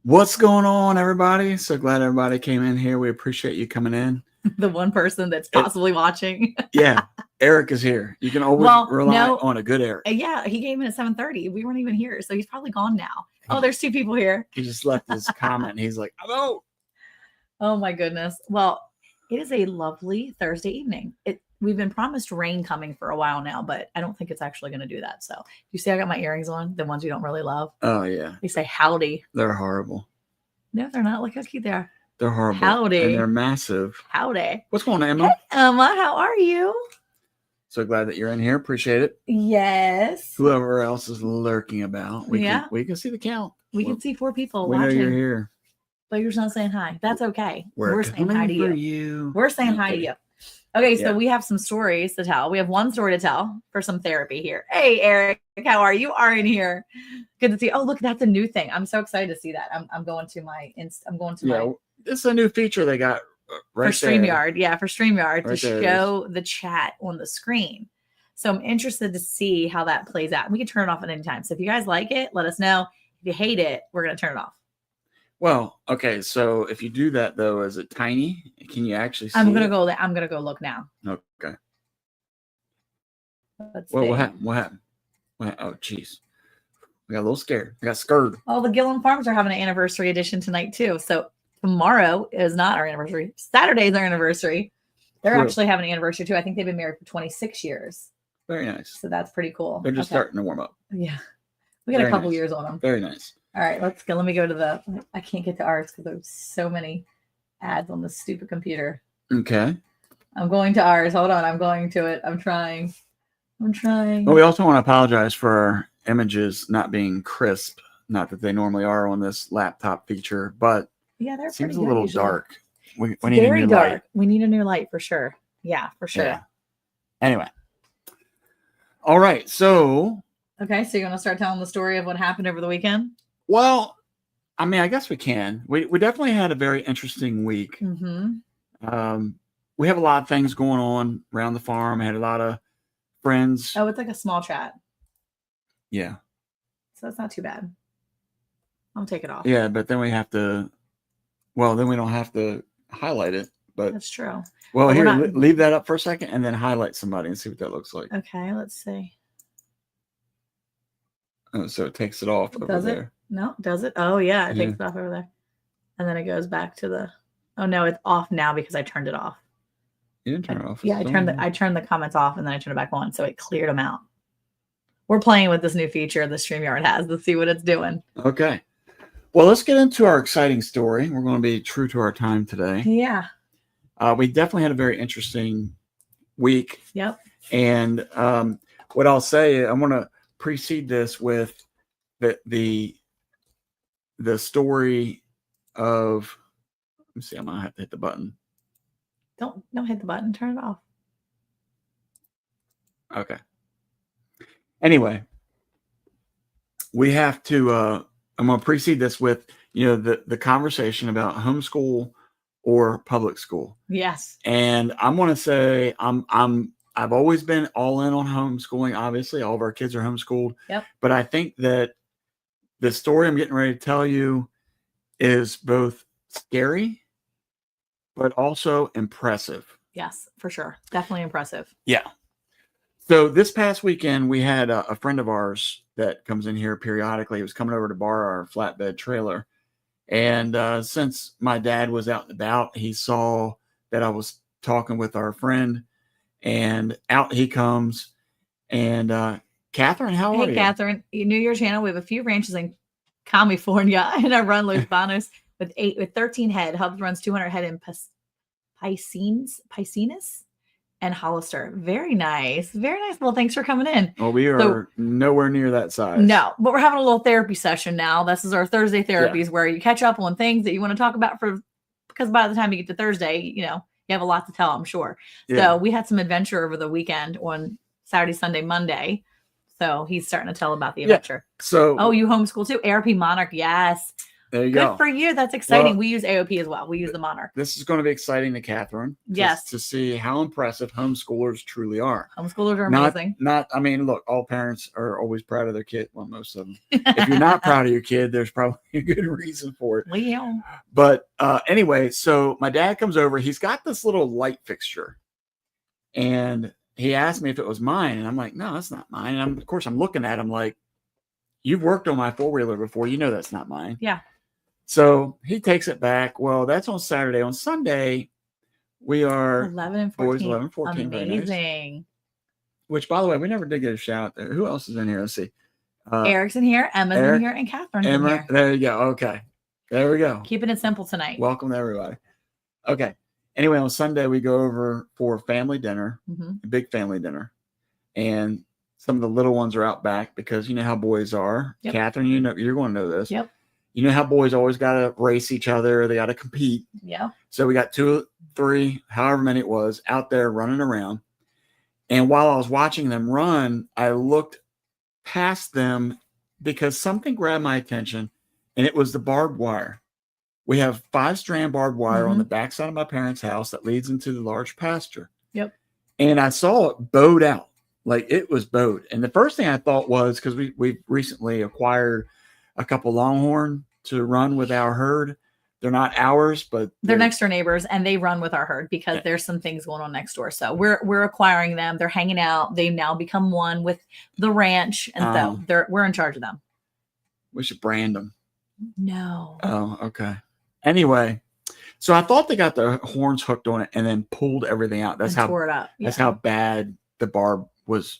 What's going on, everybody? So glad everybody came in here. We appreciate you coming in. The one person that's possibly watching. Yeah, Eric is here. You can always rely on a good Eric. Yeah, he came in at 7:30. We weren't even here, so he's probably gone now. Oh, there's two people here. He just left his comment. And he's like, "Hello." Oh my goodness. Well, it is a lovely Thursday evening. We've been promised rain coming for a while now, but I don't think it's actually going to do that. So, you see, I got my earrings on, the ones you don't really love. Oh yeah, they say howdy. They're horrible. No, they're not. Look how cute they are. They're horrible. Howdy. And they're massive. Howdy. What's going on, Emma? Hey, Emma, how are you? So glad that you're in here. Appreciate it. Yes. Whoever else is lurking about, we can see the count. We can see 4 people we watching. know you're here. But you're not saying hi. That's okay. We're saying hi to you. We're saying hi to you. Okay, so we have some stories to tell. We have one story to tell for some therapy here. Hey, Eric, how are you? Are in here. Good to see you. Oh, look, that's a new thing. I'm so excited to see that. I'm going to my this is a new feature they got right for StreamYard. Yeah, for StreamYard right to show the chat on the screen. So I'm interested to see how that plays out. We can turn it off at any time. So if you guys like it, let us know. If you hate it, we're going to turn it off. Well, okay. So if you do that though, is it tiny? Can you actually see I'm going to go look now. Okay. Let's well, see. What happened? Oh, geez. I got a little scared. I got scared. Oh, the Gillen Farms are having an anniversary edition tonight too. So tomorrow is not our anniversary. Saturday is our anniversary. They're actually having an anniversary too. I think they've been married for 26 years. Very nice. So that's pretty cool. They're just starting to warm up. Yeah. We got a couple years on them. Very nice. All right, let's go. Let me go to I can't get to ours because there's so many ads on this stupid computer. Okay. I'm going to ours. Hold on. I'm going to it. I'm trying. Well, we also want to apologize for our images not being crisp. Not that they normally are on this laptop feature, but yeah, they're seems a little dark. We need very a new dark. light. We need a new light for sure. Yeah, for sure. Yeah. Anyway. All right. So. Okay. So you want to start telling the story of what happened over the weekend? Well, I mean, I guess we can. We definitely had a very interesting week. Mm-hmm. We have a lot of things going on around the farm. I had a lot of friends. Oh, it's like a small chat. Yeah. So that's not too bad. I'll take it off. Yeah, but then we have to. Well, then we don't have to highlight it. But that's true. Well, here, leave that up for a second, and then highlight somebody and see what that looks like. Okay, let's see. Oh, so it takes it off over there. No, does it? Oh, yeah. It takes it off over there. And then it goes back to the... Oh, no, it's off now because I turned it off. You didn't turn it off. Yeah, I turned the comments off and then I turned it back on. So it cleared them out. We're playing with this new feature the StreamYard has. Let's see what it's doing. Okay. Well, let's get into our exciting story. We're going to be true to our time today. Yeah. We definitely had a very interesting week. Yep. And what I'll say, I want to precede this with the story of, let me see, I'm gonna have to hit the button. Don't hit the button, turn it off. Okay. Anyway, we have to I'm gonna precede this with the conversation about homeschool or public school. Yes. And I'm gonna say I've always been all in on homeschooling. Obviously, all of our kids are homeschooled. Yep. But I think that the story I'm getting ready to tell you is both scary, but also impressive. Yes, for sure. Definitely impressive. Yeah. So this past weekend, we had a friend of ours that comes in here periodically. He was coming over to borrow our flatbed trailer. And since my dad was out and about, he saw that I was talking with our friend. And out he comes. And Catherine, how are you? Hey, Catherine. You New Year's channel. We have a few ranches in California, and I run Los Banos with 13 head. Hubs runs 200 head in Piscinas and Hollister. Very nice. Very nice. Well, thanks for coming in. Well, we are nowhere near that size. No, but we're having a little therapy session now. This is our Thursday therapies where you catch up on things that you want to talk about because by the time you get to Thursday, you have a lot to tell, I'm sure. Yeah. So we had some adventure over the weekend on Saturday, Sunday, Monday. So he's starting to tell about the adventure. So, you homeschool too? ARP Monarch. Yes. There you Good go. for you. That's exciting. Well, we use AOP as well. We use the Monarch. This is going to be exciting to Catherine. Yes. To see how impressive homeschoolers truly are. Homeschoolers are amazing. I mean, look, all parents are always proud of their kid. Well, most of them. If you're not proud of your kid, there's probably a good reason for it. Well. But anyway, so my dad comes over. He's got this little light fixture. And he asked me if it was mine. And I'm like, no, that's not mine. And of course, I'm looking at him like, you've worked on my four-wheeler before. You know that's not mine. Yeah. So he takes it back. Well, that's on Saturday. On Sunday, we are 11 and 14. Boys 11, 14. Amazing. Nice. Which, by the way, we never did get a shout there. Who else is in here? Let's see. Eric's in here, Emma's in here, and Catherine's in here. There you go. Okay. There we go. Keeping it simple tonight. Welcome to everybody. Okay. Anyway, on Sunday, we go over for family dinner, a big family dinner. And some of the little ones are out back because you know how boys are. Yep. Catherine, you know, you're going to know this. Yep. You know how boys always got to race each other. They got to compete. Yeah. So we got 2, 3, however many it was, out there running around. And while I was watching them run, I looked past them because something grabbed my attention, and it was the barbed wire. We have 5-strand barbed wire on the backside of my parents' house that leads into the large pasture. Yep. And I saw it bowed out. Like it was bowed. And the first thing I thought was, because we recently acquired a couple Longhorn to run with our herd. They're not ours, but they're next door neighbors, and they run with our herd because there's some things going on next door. So we're acquiring them. They're hanging out. They've now become one with the ranch, and so we're in charge of them. We should brand them. No. Oh, okay. Anyway, so I thought they got the horns hooked on it and then pulled everything out. That's how tore it up. That's how bad the barb was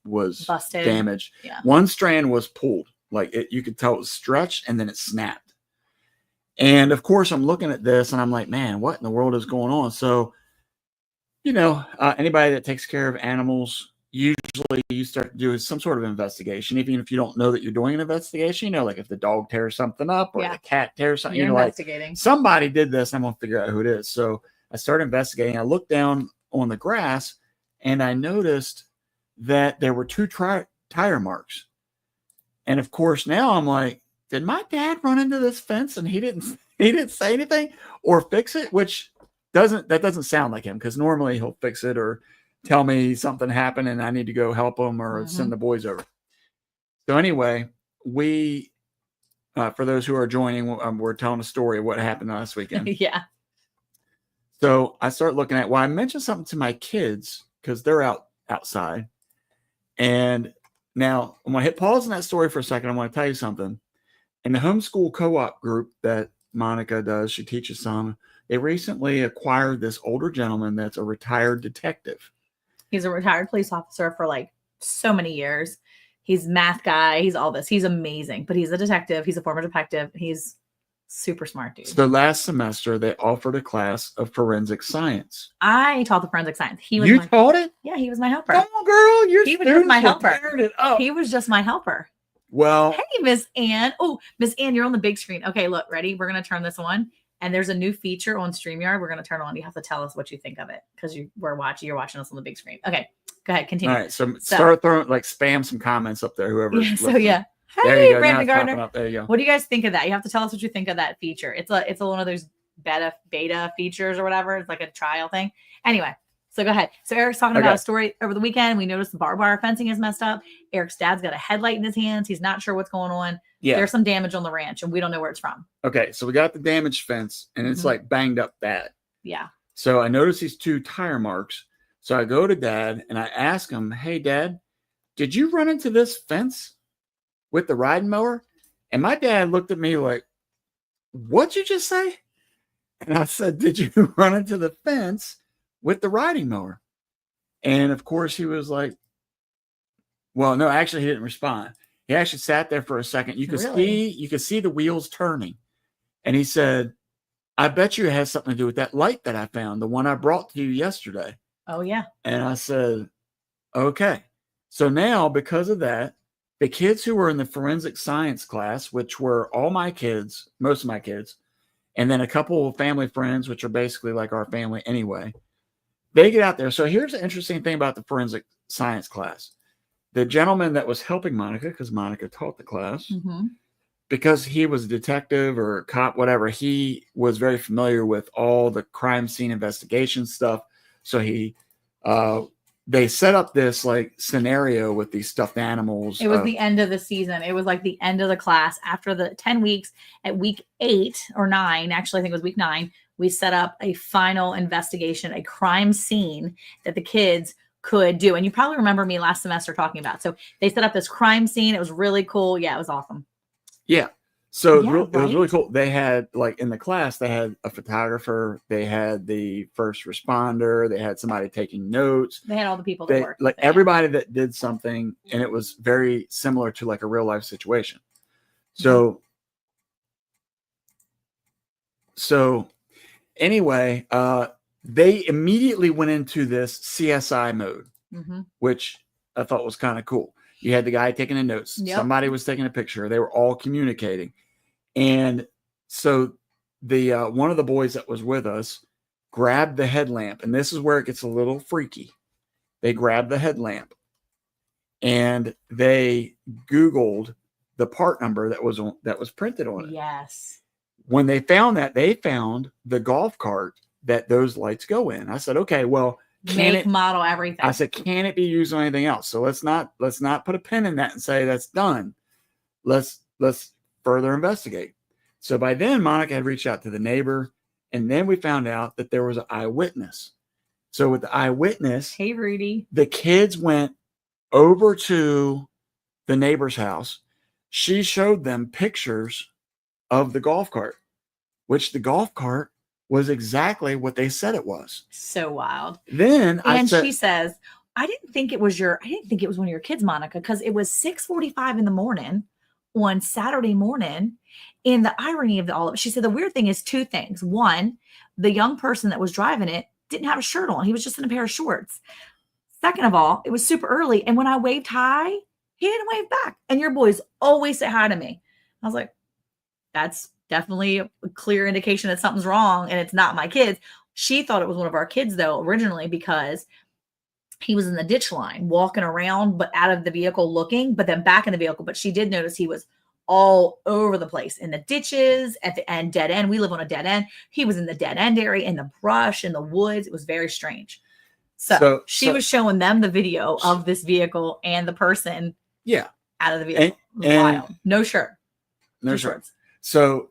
busted, damaged. Yeah. One strand was pulled, like it. You could tell it was stretched, and then it snapped. And of course, I'm looking at this, and I'm like, man, what in the world is going on? So, you know, anybody that takes care of animals, usually you start to do some sort of investigation, even if you don't know that you're doing an investigation. You know, like if the dog tears something up or the cat tears something, you're investigating. Like somebody did this. I'm gonna figure out who it is. So I started investigating. I looked down on the grass, and I noticed that there were 2 tire marks. And of course, now I'm like, did my dad run into this fence and he didn't say anything or fix it? Which doesn't sound like him, because normally he'll fix it or tell me something happened and I need to go help him or send the boys over. So anyway, we, for those who are joining, we're telling a story of what happened last weekend. Yeah. So I start looking at, I mentioned something to my kids because they're outside. And now I'm going to hit pause on that story for a second. I want to tell you something. In the homeschool co-op group that Monica does, she teaches some, they recently acquired this older gentleman that's a retired detective. He's a retired police officer for like so many years. He's math guy. He's all this. He's amazing, but he's a detective. He's a former detective. He's super smart dude. So last semester they offered a class of forensic science. I taught the forensic science. You taught it? Yeah, he was my helper. Oh, girl, he was just my helper. He was just my helper. Well, hey, Miss Ann. Oh, Miss Ann, you're on the big screen. Okay, look, ready? We're gonna turn this on, and there's a new feature on StreamYard. We're gonna turn on. You have to tell us what you think of it because you're watching us on the big screen. Okay, go ahead, continue. All right, so start throwing spam some comments up there. Whoever. Yeah. So yeah. Hey, Brandon Gardner. There you go. What do you guys think of that? You have to tell us what you think of that feature. It's a one of those beta features or whatever. It's like a trial thing. Anyway, so go ahead. So Eric's talking about a story over the weekend. We noticed the barbed wire fencing is messed up. Eric's dad's got a headlight in his hands. He's not sure what's going on. Yeah. There's some damage on the ranch, and we don't know where it's from. Okay, so we got the damaged fence, and it's like banged up bad. Yeah. So I noticed these 2 tire marks. So I go to Dad, and I ask him, hey, Dad, did you run into this fence with the riding mower? And my dad looked at me like, what'd you just say? And I said, did you run into the fence with the riding mower? And of course he was like, well, no, actually he didn't respond. He actually sat there for a second. You could see the wheels turning. And he said, I bet you it has something to do with that light that I found, the one I brought to you yesterday. Oh yeah. And I said, okay. So now because of that, the kids who were in the forensic science class, which were all my kids, most of my kids, and then a couple of family friends, which are basically like our family anyway, they get out there. So here's the interesting thing about the forensic science class. The gentleman that was helping Monica, because Monica taught the class, because he was a detective or a cop, whatever, he was very familiar with all the crime scene investigation stuff. So they set up this like scenario with these stuffed animals. It was the end of the season. It was like the end of the class after the 10 weeks. At week 8 or 9, actually, I think it was week 9, we set up a final investigation, a crime scene that the kids could do. And you probably remember me last semester talking about. So they set up this crime scene. It was really cool. Yeah, it was awesome. Yeah. So Yeah, it was really right? cool. They had, like, in the class, they had a photographer, they had the first responder, they had somebody taking notes. They had all the people that worked. Like with it, yeah. everybody that did something, and it was very similar to like a real life situation. Mm-hmm. So anyway, they immediately went into this CSI mode, Mm-hmm. which I thought was kind of cool. You had the guy taking the notes. Yep. Somebody was taking a picture. They were all communicating. And so the one of the boys that was with us grabbed the headlamp, and this is where it gets a little freaky. They grabbed the headlamp and they Googled the part number that was printed on it. Yes. When they found that, they found the golf cart that those lights go in. I said, okay, well, Model, everything. I said, can it be used on anything else? So let's not put a pin in that and say that's done. Let's further investigate. So by then, Monica had reached out to the neighbor, and then we found out that there was an eyewitness. So with the eyewitness, hey, Rudy, the kids went over to the neighbor's house. She showed them pictures of the golf cart, which the golf cart was exactly what they said it was. So wild. Then she says, I didn't think it was one of your kids, Monica, because it was 6:45 in the morning on Saturday morning. And the irony of all of it, she said the weird thing is 2 things. One, the young person that was driving it didn't have a shirt on. He was just in a pair of shorts. Second of all, it was super early. And when I waved hi, he didn't wave back. And your boys always say hi to me. I was like, that's definitely a clear indication that something's wrong and it's not my kids. She thought it was one of our kids, though, originally, because he was in the ditch line walking around, but out of the vehicle looking, but then back in the vehicle. But she did notice he was all over the place in the ditches, at the end, dead end. We live on a dead end. He was in the dead end area, in the brush, in the woods. It was very strange. So she was showing them the video of this vehicle and the person out of the vehicle. Wild. No shirt. No shorts. So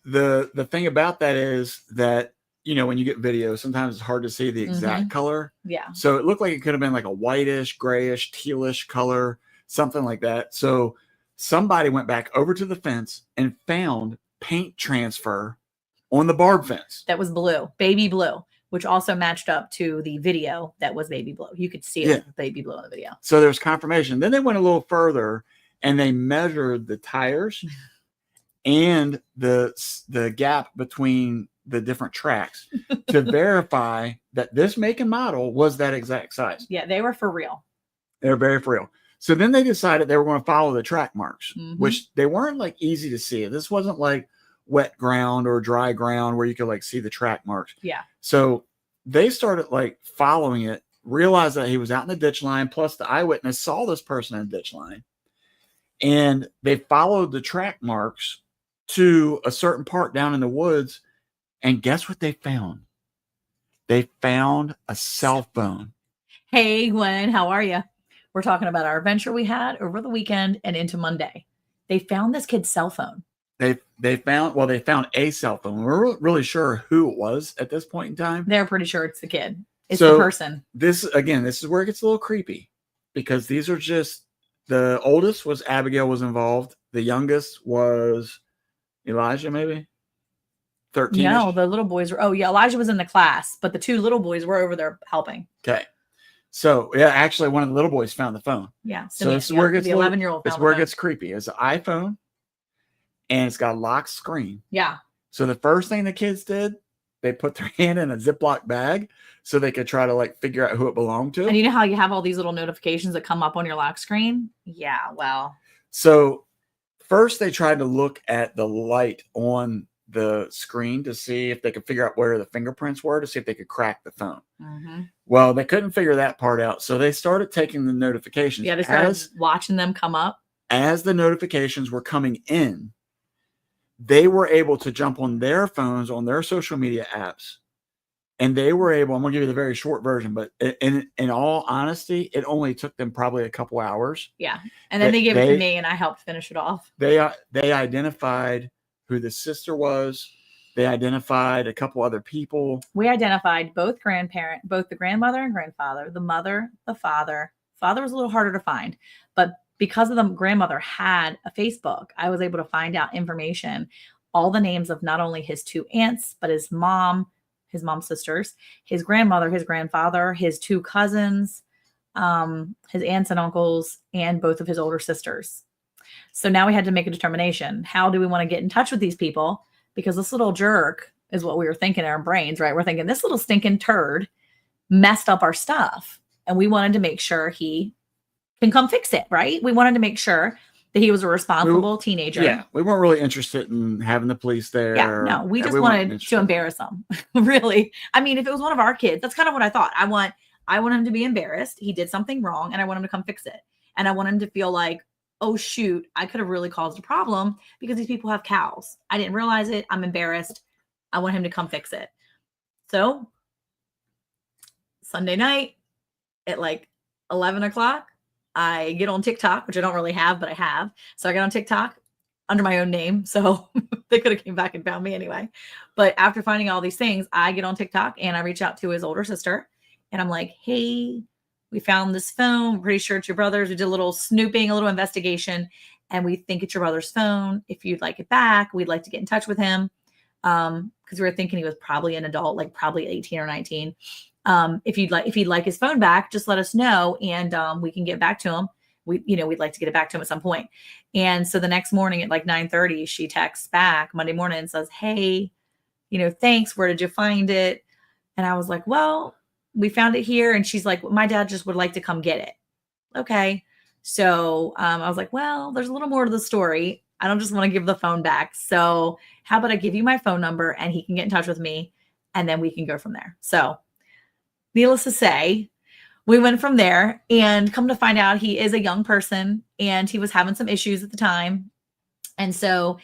the thing about that is that, you know, when you get video, sometimes it's hard to see the exact color. Yeah. So it looked like it could have been like a whitish, grayish, tealish color, something like that. So somebody went back over to the fence and found paint transfer on the barb fence. That was blue, baby blue, which also matched up to the video that was baby blue. You could see it, baby blue in the video. So there's confirmation. Then they went a little further and they measured the tires and the gap between the different tracks to verify that this make and model was that exact size. Yeah, they were for real. They were very for real. So then they decided they were going to follow the track marks, which they weren't like easy to see. This wasn't like wet ground or dry ground where you could like see the track marks. Yeah. So they started like following it, realized that he was out in the ditch line. Plus the eyewitness saw this person in the ditch line, and they followed the track marks to a certain part down in the woods. And guess what they found? They found a cell phone. Hey, Gwen, how are you? We're talking about our adventure we had over the weekend and into Monday. They found this kid's cell phone. They found a cell phone. We're really sure who it was at this point in time. They're pretty sure it's the kid. It's the person. This is where it gets a little creepy, because these are just, the oldest was Abigail was involved. The youngest was Elijah, maybe 13. No, the little boys were. Oh yeah, Elijah was in the class, but the 2 little boys were over there helping. Okay. So yeah, actually, one of the little boys found the phone. Yeah. So this is where it gets the 11-year-old. This is where it gets creepy. It's an iPhone, and it's got a locked screen. Yeah. So the first thing the kids did, they put their hand in a Ziploc bag so they could try to like figure out who it belonged to. And you know how you have all these little notifications that come up on your lock screen? Yeah. Well. So first they tried to look at the light on the screen to see if they could figure out where the fingerprints were, to see if they could crack the phone. Well, they couldn't figure that part out. So they started taking the notifications. Yeah, they started watching them come up. As the notifications were coming in, they were able to jump on their phones, on their social media apps, and they were able, I'm going to give you the very short version, but in all honesty, it only took them probably a couple hours. Yeah. And then they gave it to me and I helped finish it off. They identified who the sister was. They identified a couple other people. We identified both the grandmother and grandfather, the mother, the father. Father was a little harder to find, but because of the grandmother had a Facebook, I was able to find out information, all the names of not only his two aunts, but his mom's sisters, his grandmother, his grandfather, his two cousins, his aunts and uncles, and both of his older sisters. So now we had to make a determination. How do we want to get in touch with these people? Because this little jerk is what we were thinking in our brains, right? We're thinking this little stinking turd messed up our stuff. And we wanted to make sure he can come fix it, right? We wanted to make sure that he was a responsible teenager. Yeah, we weren't really interested in having the police there. Yeah, no, we just wanted to embarrass him. Really. I mean, if it was one of our kids, that's kind of what I thought. I want him to be embarrassed. He did something wrong and I want him to come fix it. And I want him to feel like, oh shoot, I could have really caused a problem because these people have cows. I didn't realize it. I'm embarrassed. I want him to come fix it. So Sunday night at like 11 o'clock, I get on TikTok, which I don't really have, but I have. So I got on TikTok under my own name. So they could have came back and found me anyway. But after finding all these things, I get on TikTok and I reach out to his older sister and I'm like, hey, we found this phone. I'm pretty sure it's your brother's. We did a little snooping, a little investigation, and we think it's your brother's phone. If you'd like it back, we'd like to get in touch with him. Because we were thinking he was probably an adult, like probably 18 or 19. If he'd like his phone back, just let us know and we can get back to him. We'd like to get it back to him at some point. And so the next morning at like 9:30, she texts back Monday morning and says, hey, thanks. Where did you find it? And I was like, well, we found it here. And she's like, my dad just would like to come get it. Okay. So I was like, well, there's a little more to the story. I don't just want to give the phone back. So how about I give you my phone number and he can get in touch with me and then we can go from there. So needless to say, we went from there and come to find out he is a young person and he was having some issues at the time. And so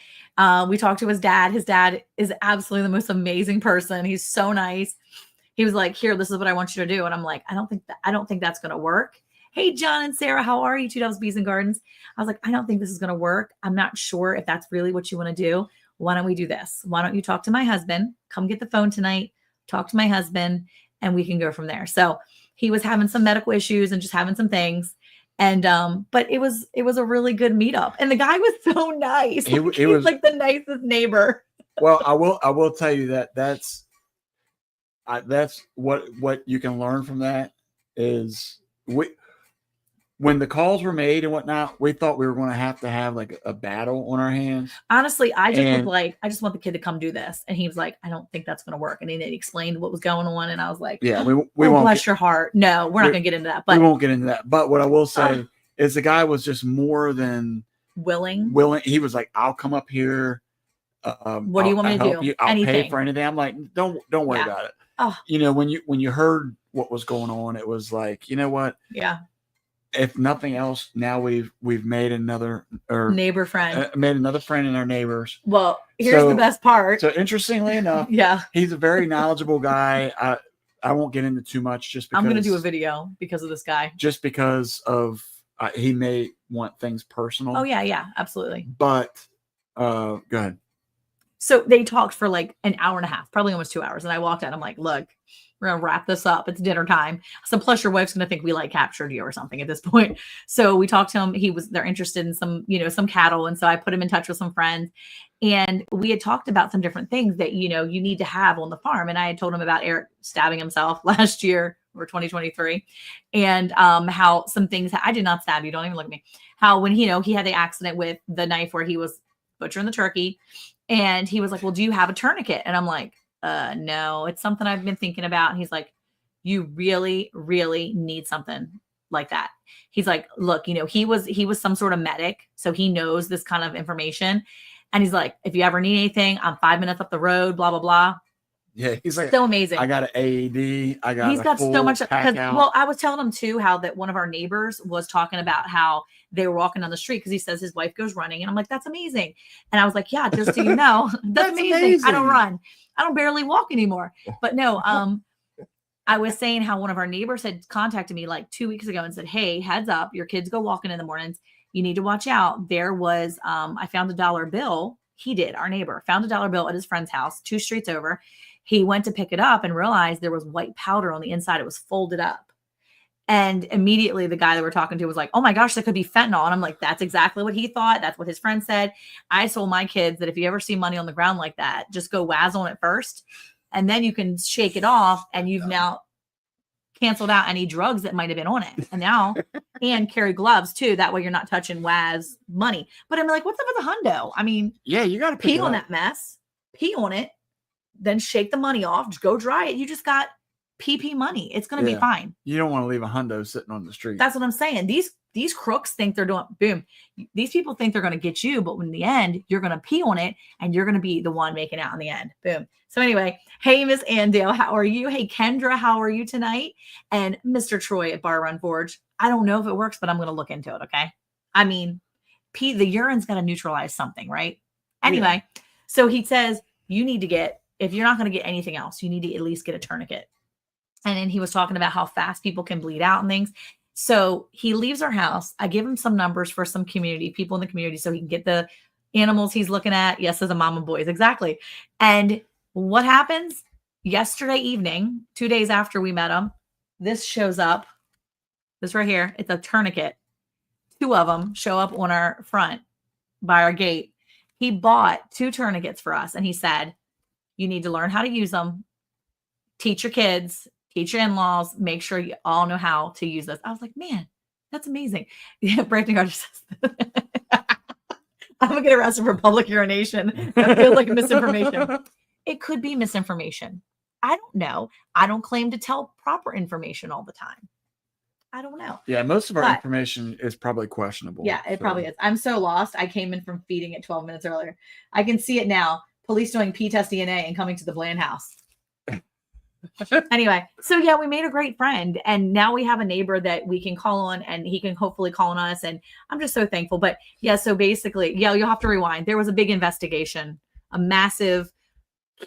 we talked to his dad. His dad is absolutely the most amazing person. He's so nice. He was like, here, this is what I want you to do. And I'm like, I don't think that's going to work. Hey, John and Sarah, how are you? Two Doves, Bees and Gardens. I was like, I don't think this is going to work. I'm not sure if that's really what you want to do. Why don't we do this? Why don't you talk to my husband? Come get the phone tonight. Talk to my husband and we can go from there. So he was having some medical issues and just having some things. And, but it was a really good meetup and the guy was so nice. He was like the nicest neighbor. Well, I will tell you that's what you can learn from that is when the calls were made and whatnot, we thought we were going to have like a battle on our hands. Honestly, I just want the kid to come do this. And he was like, I don't think that's going to work. And then he explained what was going on. And I was like, yeah, we won't bless your heart. No, we're not going to get into that. But we won't get into that. But what I will say is the guy was just more than willing. He was like, I'll come up here. What do you want me to do? I'll pay for anything. I'm like, don't worry about it. Oh. When you heard what was going on, it was like, you know what? Yeah. If nothing else, now we've made another neighbor friend, made another friend in our neighbors. Well, here's the best part. So interestingly enough, yeah, he's a very knowledgeable guy. I won't get into too much just because I'm going to do a video because of this guy. Just because of he may want things personal. Oh yeah, absolutely. But go ahead. So they talked for like an hour and a half, probably almost 2 hours. And I walked out. I'm like, look, we're going to wrap this up. It's dinner time. So plus your wife's going to think we like captured you or something at this point. So we talked to him. They're interested in some cattle. And so I put him in touch with some friends and we had talked about some different things that, you need to have on the farm. And I had told him about Eric stabbing himself last year or 2023 and how some things, I did not stab you. Don't even look at me. How when, he had the accident with the knife where he was butchering the turkey and he was like, well, do you have a tourniquet? And I'm like, no, it's something I've been thinking about. And he's like, you really, really need something like that. He's like, look, he was some sort of medic. So he knows this kind of information. And he's like, if you ever need anything, I'm 5 minutes up the road, blah, blah, blah. Yeah, he's like, so amazing. I got an AED. He's got so much. pack out. Well, I was telling him too how that one of our neighbors was talking about how they were walking down the street because he says his wife goes running, and I'm like, that's amazing. And I was like, yeah, just so you know, that's amazing. I don't run. I don't barely walk anymore. But no, I was saying how one of our neighbors had contacted me like 2 weeks ago and said, hey, heads up, your kids go walking in the mornings. You need to watch out. There was, I found a dollar bill. He did, our neighbor, found a dollar bill at his friend's house, 2 streets over. He went to pick it up and realized there was white powder on the inside. It was folded up. And immediately the guy that we're talking to was like, oh my gosh, that could be fentanyl. And I'm like, that's exactly what he thought. That's what his friend said. I told my kids that if you ever see money on the ground like that, just go waz on it first. And then you can shake it off and you've now canceled out any drugs that might have been on it. And now, and carry gloves too. That way you're not touching Waz money. But I'm like, what's up with the hundo? I mean, yeah, you got to pee on that mess, pee on it, then shake the money off, just go dry it. You just got PP money. It's going to be fine. You don't want to leave a hundo sitting on the street. That's what I'm saying. These crooks think they're doing, boom. These people think they're going to get you, but in the end, you're going to pee on it and you're going to be the one making out in the end. Boom. So anyway, hey, Miss Andale, how are you? Hey, Kendra, how are you tonight? And Mr. Troy at Bar Run Forge. I don't know if it works, but I'm going to look into it. Okay. I mean, pee, the urine's got to neutralize something, right? Anyway, so he says you need to get, if you're not going to get anything else, you need to at least get a tourniquet. And then he was talking about how fast people can bleed out and things. So he leaves our house. I give him some numbers for some people in the community so he can get the animals he's looking at. Yes, as a mom and boys. Exactly. And what happens? Yesterday evening, 2 days after we met him, this shows up. This right here. It's a tourniquet. 2 of them show up on our front by our gate. He bought 2 tourniquets for us. And he said, you need to learn how to use them. Teach your kids. Teach your in-laws, make sure you all know how to use this. I was like, man, that's amazing. Yeah, Brandon Gardner says, I'm going to get arrested for public urination. That feels like misinformation. It could be misinformation. I don't know. I don't claim to tell proper information all the time. I don't know. Yeah, most of our information is probably questionable. Yeah, it probably is. I'm so lost. I came in from feeding it 12 minutes earlier. I can see it now. Police doing P-test DNA and coming to the Bland house. Anyway, so yeah, we made a great friend and now we have a neighbor that we can call on and he can hopefully call on us. And I'm just so thankful. But yeah, so basically, yeah, you'll have to rewind. There was a big investigation, a massive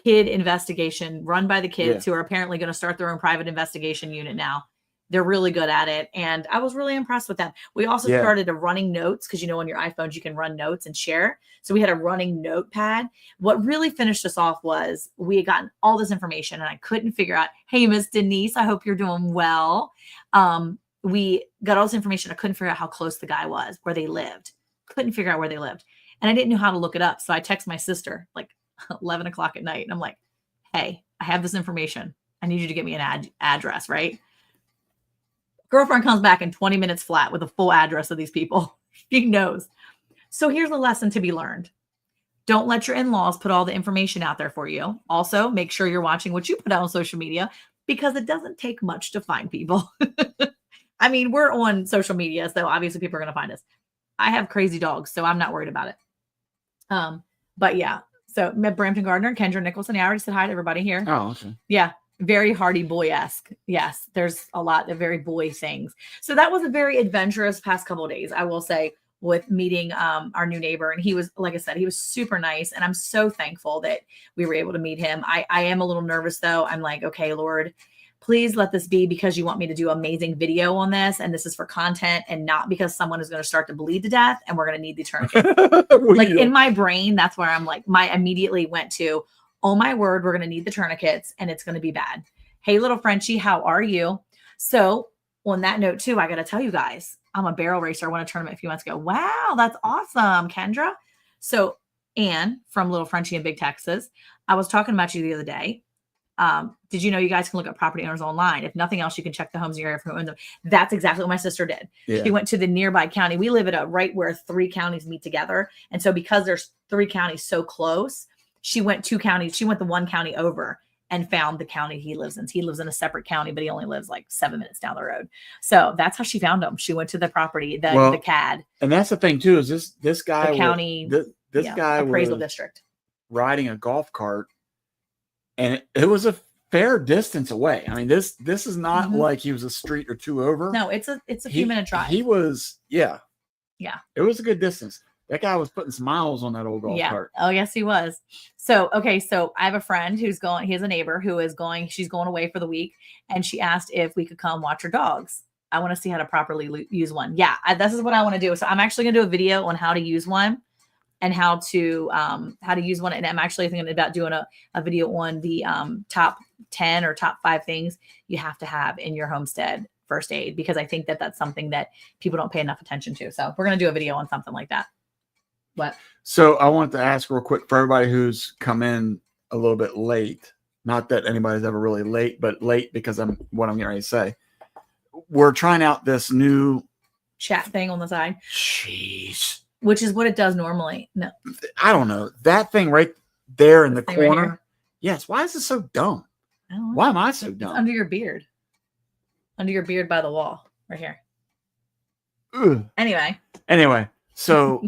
kid investigation run by the kids who are apparently going to start their own private investigation unit now. They're really good at it. And I was really impressed with them. We also started a running notes because, you know, on your iPhones, you can run notes and share. So we had a running notepad. What really finished us off was we had gotten all this information and I couldn't figure out, hey, Miss Denise, I hope you're doing well. We got all this information. I couldn't figure out how close the guy was, where they lived. Couldn't figure out where they lived. And I didn't know how to look it up. So I text my sister like 11 o'clock at night. And I'm like, hey, I have this information. I need you to get me an address, right? Girlfriend comes back in 20 minutes flat with a full address of these people. She knows. So here's a lesson to be learned. Don't let your in-laws put all the information out there for you. Also, make sure you're watching what you put out on social media because it doesn't take much to find people. I mean, we're on social media, so obviously people are going to find us. I have crazy dogs, so I'm not worried about it. But yeah, so met Brampton Gardner and Kendra Nicholson. I already said hi to everybody here. Oh, okay. Yeah. Very Hardy Boy-esque. Yes, there's a lot of very boy things. So that was a very adventurous past couple of days, I will say, with meeting our new neighbor. And he was, like I said, he was super nice. And I'm so thankful that we were able to meet him. I am a little nervous, though. I'm like, okay, Lord, please let this be because you want me to do amazing video on this. And this is for content and not because someone is going to start to bleed to death and we're going to need the tourniquet. Like in my brain, that's where I'm like, my immediately went to, oh my word, we're going to need the tourniquets and it's going to be bad. Hey, little Frenchie, how are you? So on that note too, I got to tell you guys, I'm a barrel racer. I won a tournament a few months ago. Wow, that's awesome, Kendra. So Anne from Little Frenchie in Big Texas, I was talking about you the other day. Did you know you guys can look up property owners online? If nothing else, you can check the homes in your area for who owns them. That's exactly what my sister did. Yeah. She went to the nearby county. We live at right where 3 counties meet together. And so because there's 3 counties so close, she went 2 counties. She went the 1 county over and found the county he lives in. He lives in a separate county, but he only lives like 7 minutes down the road. So that's how she found him. She went to the property, the CAD. And that's the thing too, is this guy, the county, this guy appraisal was district riding a golf cart and it was a fair distance away. I mean, this is not Mhm. like he was a street or two over. No, it's a few minute drive. He was, yeah. It was a good distance. That guy was putting some miles on that old golf cart. Oh, yes, he was. So, okay. So I have a friend who's going, he has a neighbor who is going, she's going away for the week. And she asked if we could come watch her dogs. I want to see how to properly use one. Yeah, this is what I want to do. So I'm actually going to do a video on how to use one and how to use one. And I'm actually thinking about doing a video on the top 10 or top 5 things you have to have in your homestead first aid, because I think that that's something that people don't pay enough attention to. So we're going to do a video on something like that. What? So I wanted to ask real quick for everybody who's come in a little bit late. Not that anybody's ever really late, but late because what I'm getting ready to say. We're trying out this new chat thing on the side. Jeez. Which is what it does normally. No. I don't know. That thing right there in the corner. Right, yes. Why is it so dumb? I don't know. Why am I so dumb? It's under your beard. Under your beard by the wall. Right here. Ugh. Anyway. So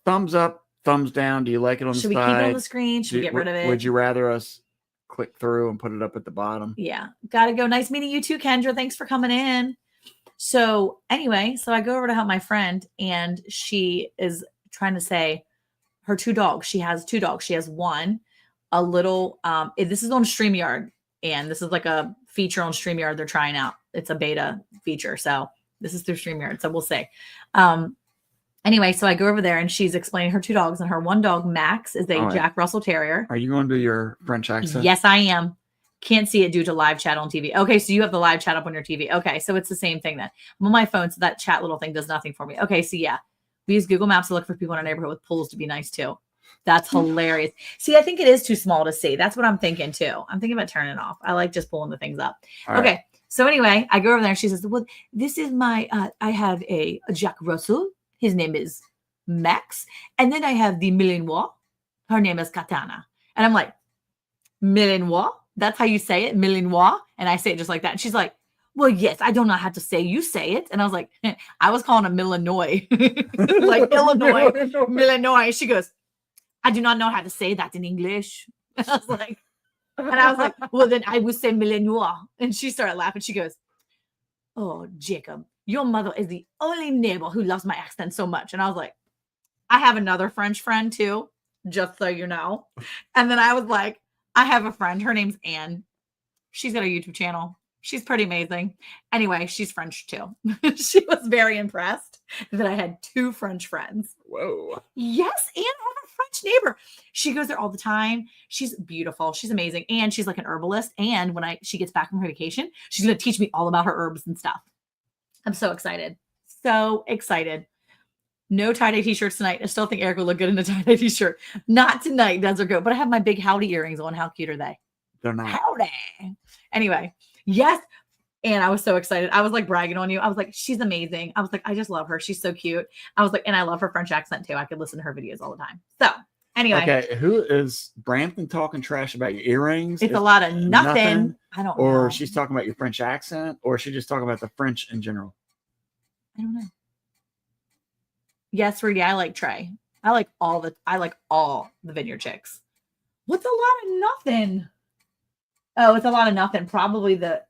thumbs up, thumbs down. Do you like it on the side? Should we keep it on the screen? Should we get rid of it? Would you rather us click through and put it up at the bottom? Yeah. Gotta go. Nice meeting you too, Kendra. Thanks for coming in. So anyway, I go over to help my friend, and she is trying to say her 2 dogs. She has 2 dogs. She has one, a little, this is on StreamYard, and this is like a feature on StreamYard they're trying out. It's a beta feature. So this is through StreamYard. So we'll see. Anyway, so I go over there and she's explaining her 2 dogs, and her one dog, Max, is a Jack Russell Terrier. Are you going to do your French accent? Yes, I am. Can't see it due to live chat on TV. Okay, so you have the live chat up on your TV. Okay, so it's the same thing then. I'm on my phone, so that chat little thing does nothing for me. Okay, so yeah, we use Google Maps to look for people in our neighborhood with pools to be nice too. That's hilarious. See, I think it is too small to see. That's what I'm thinking too. I'm thinking about turning it off. I like just pulling the things up. All okay, so anyway, I go over there and she says, well, this is my, I have a Jack Russell. His name is Max. And then I have the Malinois. Her name is Katana. And I'm like, Malinois? That's how you say it, Malinois? And I say it just like that. And she's like, well, yes, I don't know how to say, you say it. And I was like, I was calling him Illinois. Like Illinois, Illinois. She goes, I do not know how to say that in English. And I was like, well, then I would say Malinois. And she started laughing. She goes, oh, Jacob, your mother is the only neighbor who loves my accent so much. And I was like, I have another French friend too, just so you know. And then I was like, I have a friend. Her name's Anne. She's got a YouTube channel. She's pretty amazing. Anyway, she's French too. She was very impressed that I had 2 French friends. Whoa. Yes, Anne had a French neighbor. She goes there all the time. She's beautiful. She's amazing. And she's like an herbalist. And when she gets back from her vacation, she's going to teach me all about her herbs and stuff. I'm so excited. So excited. No tie-dye t-shirts tonight. I still think Eric will look good in a tie-dye t-shirt. Not tonight, does her go. But I have my big howdy earrings on. How cute are they? They're not. Howdy. Anyway, yes. And I was so excited. I was like bragging on you. I was like, she's amazing. I was like, I just love her. She's so cute. I was like, and I love her French accent too. I could listen to her videos all the time. So anyway. Okay. Who is Brampton talking trash about your earrings? It's a lot of nothing. I don't know. Or she's talking about your French accent, or is she just talking about the French in general? I don't know. Yes, Rudy, I like Trey. I like all the Vineyard Chicks. What's a lot of nothing? Oh, it's a lot of nothing. Probably the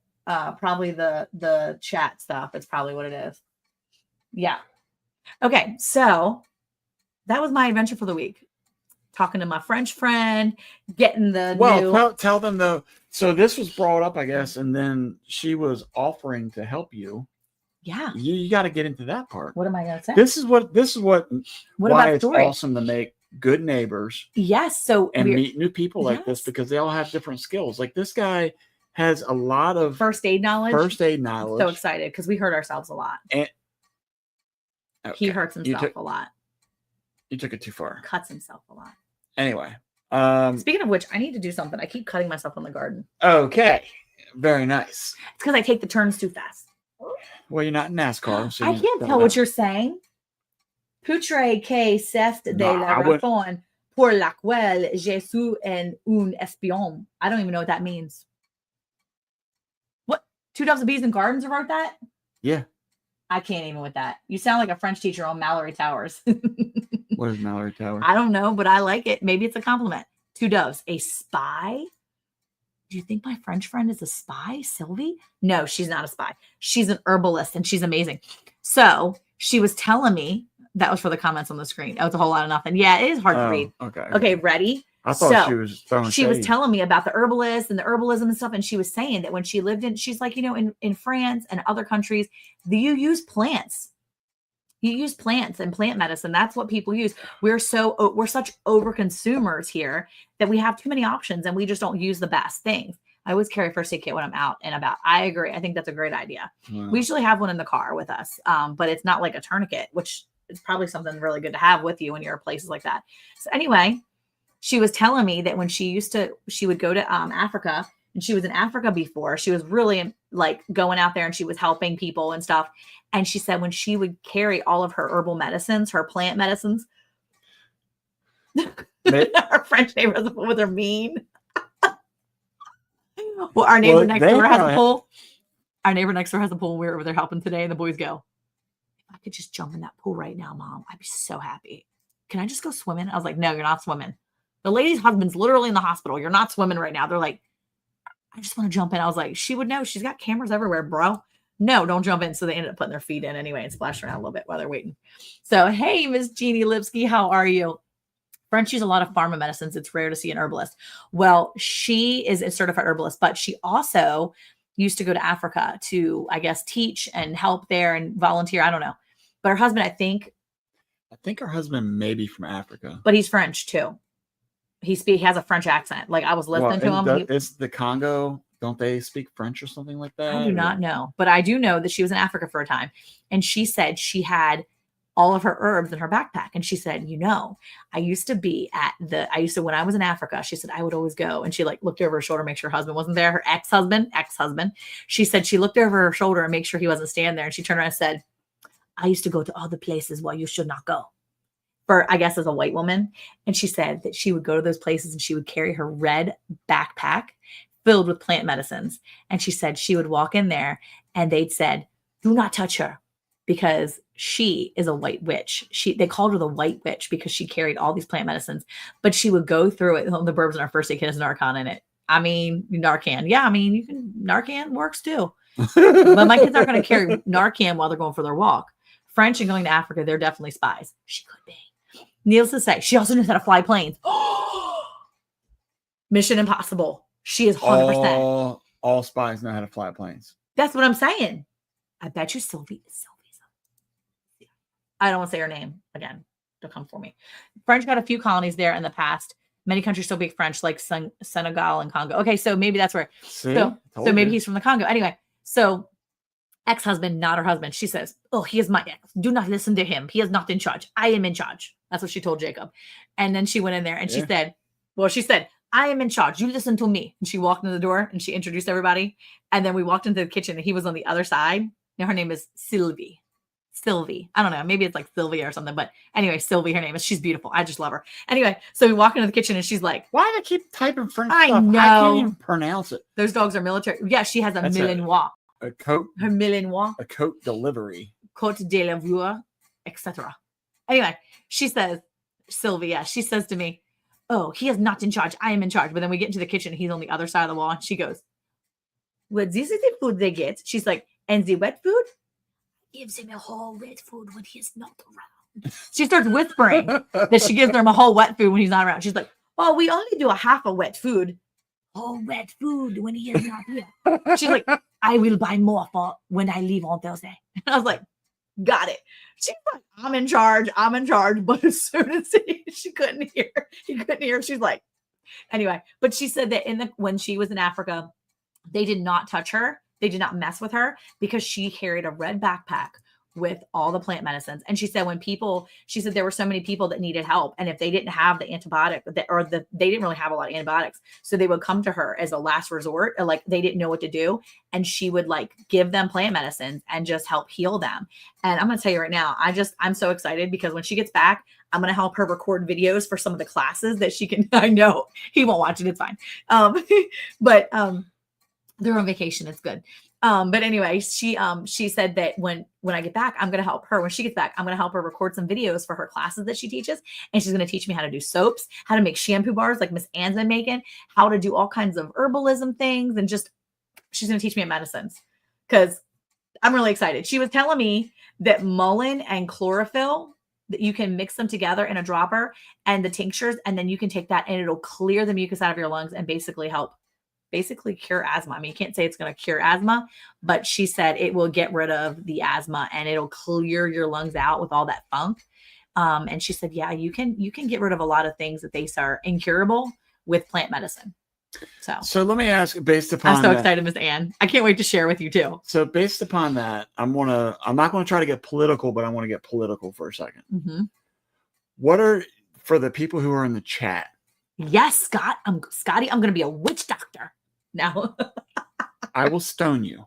chat stuff. It's probably what it is. Yeah. Okay, so that was my adventure for the week. Talking to my French friend, getting the tell them though. So this was brought up, I guess, and then she was offering to help you. Yeah. You got to get into that part. What am I going to say? This is why it's awesome to make good neighbors. Yes. So meet new people like this, because they all have different skills. Like this guy has a lot of first aid knowledge. I'm so excited because we hurt ourselves a lot. And he hurts himself a lot. You took it too far. Cuts himself a lot. Anyway. Speaking of which, I need to do something. I keep cutting myself in the garden. Okay. Very nice. It's because I take the turns too fast. Well, you're not in NASCAR. So I can't tell what you're saying. Poutre que c'est de la raton pour laquelle je suis un espion. I don't even know what that means. What? 2 Doves of Bees and Gardens wrote that? Yeah. I can't even with that. You sound like a French teacher on Mallory Towers. What is Mallory Towers? I don't know, but I like it. Maybe it's a compliment. 2 doves. A spy do you think my French friend is a spy, Sylvie? No, she's not a spy. She's an herbalist and she's amazing. So she was telling me, that was for the comments on the screen. Oh, it's a whole lot of nothing. Yeah, it is hard to read. Okay, ready? I thought she was throwing She was shade. telling me about the herbalist and the herbalism and stuff. And she was saying that when she lived she's like, in France and other countries, you use plants. You use plants and plant medicine. That's what people use. We're such over consumers here that we have too many options and we just don't use the best things. I always carry a first aid kit when I'm out and about. I agree. I think that's a great idea. Wow. We usually have one in the car with us, but it's not like a tourniquet, which is probably something really good to have with you when you're at places like that. So anyway, she was telling me that when she would go to Africa, and she was in Africa before. She was really like going out there and she was helping people and stuff. And she said when she would carry all of her herbal medicines, her plant medicines, our French neighbors with her mean. Well, our neighbor next door has a pool. Our neighbor next door has a pool. We were over there helping today, and the boys go, "If I could just jump in that pool right now, Mom, I'd be so happy. Can I just go swimming?" I was like, "No, you're not swimming. The lady's husband's literally in the hospital. You're not swimming right now." They're like, "I just want to jump in." I was like, she would know. She's got cameras everywhere, bro. No, don't jump in. So they ended up putting their feet in anyway and splashing around a little bit while they're waiting. So, hey, Miss Jeannie Lipsky, how are you? French use a lot of pharma medicines. It's rare to see an herbalist. Well, she is a certified herbalist, but she also used to go to Africa to, I guess, teach and help there and volunteer. I don't know. But her husband, I think her husband may be from Africa. But he's French too. He has a French accent. Like I was listening to him. It's the Congo. Don't they speak French or something like that? I do not know, but I do know that she was in Africa for a time. And she said she had all of her herbs in her backpack. And she said, when I was in Africa, she said, I would always go. And she like looked over her shoulder, make sure her husband wasn't there. Her ex-husband. She said she looked over her shoulder and make sure he wasn't standing there. And she turned around and said, I used to go to all the places where you should not go. For, I guess, as a white woman. And she said that she would go to those places and she would carry her red backpack filled with plant medicines. And she said she would walk in there and they'd said, do not touch her because she is a white witch. They called her the white witch because she carried all these plant medicines, but she would go through it. The Burbs in our first aid kit has Narcan in it. I mean, Narcan. Yeah, I mean, Narcan works too. But my kids aren't going to carry Narcan while they're going for their walk. French and going to Africa, they're definitely spies. She could be. Needless to say, she also knows how to fly planes. Mission Impossible. She is 100%. All spies know how to fly planes. That's what I'm saying. I bet you Sylvie is Sylvie. I don't want to say her name again. They'll come for me. French got a few colonies there in the past. Many countries still speak French, like Senegal and Congo. Okay, so maybe that's where. So maybe he's from the Congo. Anyway, so ex-husband, not her husband. She says, "Oh, he is my ex. Do not listen to him. He is not in charge. I am in charge." That's what she told Jacob. And then she went in there and she said, I am in charge. You listen to me. And she walked in the door and she introduced everybody. And then we walked into the kitchen and he was on the other side. Now her name is Sylvie. I don't know. Maybe it's like Sylvia or something. But anyway, Sylvie, her name is. She's beautiful. I just love her. Anyway, so we walk into the kitchen and she's like, why do they keep typing French I stuff? know. I can't even pronounce it. Those dogs are military. Yeah, she has a Malinois. A coat. Her Malinois. A coat delivery. Côte de la Voix, etc. Anyway, she says, Sylvia, she says to me, oh, he is not in charge. I am in charge. But then we get into the kitchen. He's on the other side of the wall. And she goes, well, this is the food they get. She's like, and the wet food? Gives him a whole wet food when he's not around. She starts whispering that she gives them a whole wet food when he's not around. She's like, oh, we only do a half a wet food. Whole wet food when he is not here. She's like, I will buy more for when I leave on Thursday. And I was like, got it. She's like, I'm in charge. But as soon as he couldn't hear. She's like, anyway. But she said that when she was in Africa, they did not touch her. They did not mess with her because she carried a red backpack with all the plant medicines. And she said she said there were so many people that needed help. And if they didn't have the antibiotic they didn't really have a lot of antibiotics. So they would come to her as a last resort, or like they didn't know what to do. And she would like give them plant medicines and just help heal them. And I'm going to tell you right now, I'm so excited because when she gets back, I'm going to help her record videos for some of the classes that she can. I know he won't watch it. It's fine. But they're on vacation. It's good. But anyway, she said that when I get back, I'm gonna help her. When she gets back, I'm gonna help her record some videos for her classes that she teaches, and she's gonna teach me how to do soaps, how to make shampoo bars like Miss Ann's been making, how to do all kinds of herbalism things, and just she's gonna teach me medicines because I'm really excited. She was telling me that mullein and chlorophyll, that you can mix them together in a dropper and the tinctures, and then you can take that and it'll clear the mucus out of your lungs and basically cure asthma. I mean, you can't say it's going to cure asthma, but she said it will get rid of the asthma and it'll clear your lungs out with all that funk. And she said, yeah, you can get rid of a lot of things that they say are incurable with plant medicine. So let me ask, based upon I'm so excited, Miss Ann. I can't wait to share with you too. So based upon that, I'm not going to try to get political, but I want to get political for a second. Mm-hmm. What are, for the people who are in the chat? Yes, Scott. Scotty. I'm going to be a witch doctor now. I will stone you.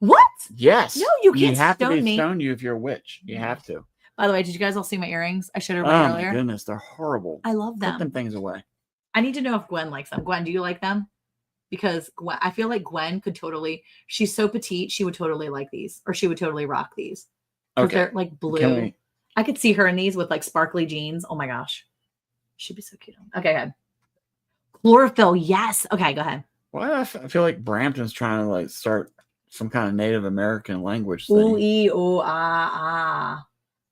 What? Yes. No, you can't. You have stone to me. Stone you if you're a witch. You have to. By the way, did you guys all see my earrings? I showed everybody earlier. Oh my goodness, they're horrible. I love them. Put them things away. I need to know if Gwen likes them. Gwen, do you like them? Because Gwen, I feel like Gwen could totally. She's so petite. She would totally like these, or she would totally rock these. Okay, they're like blue. I could see her in these with like sparkly jeans. Oh my gosh, she'd be so cute. Okay, go ahead. Chlorophyll, yes. Okay, go ahead. Well, I feel like Brampton's trying to like start some kind of Native American language thing. Ooh ee ooh ah ah.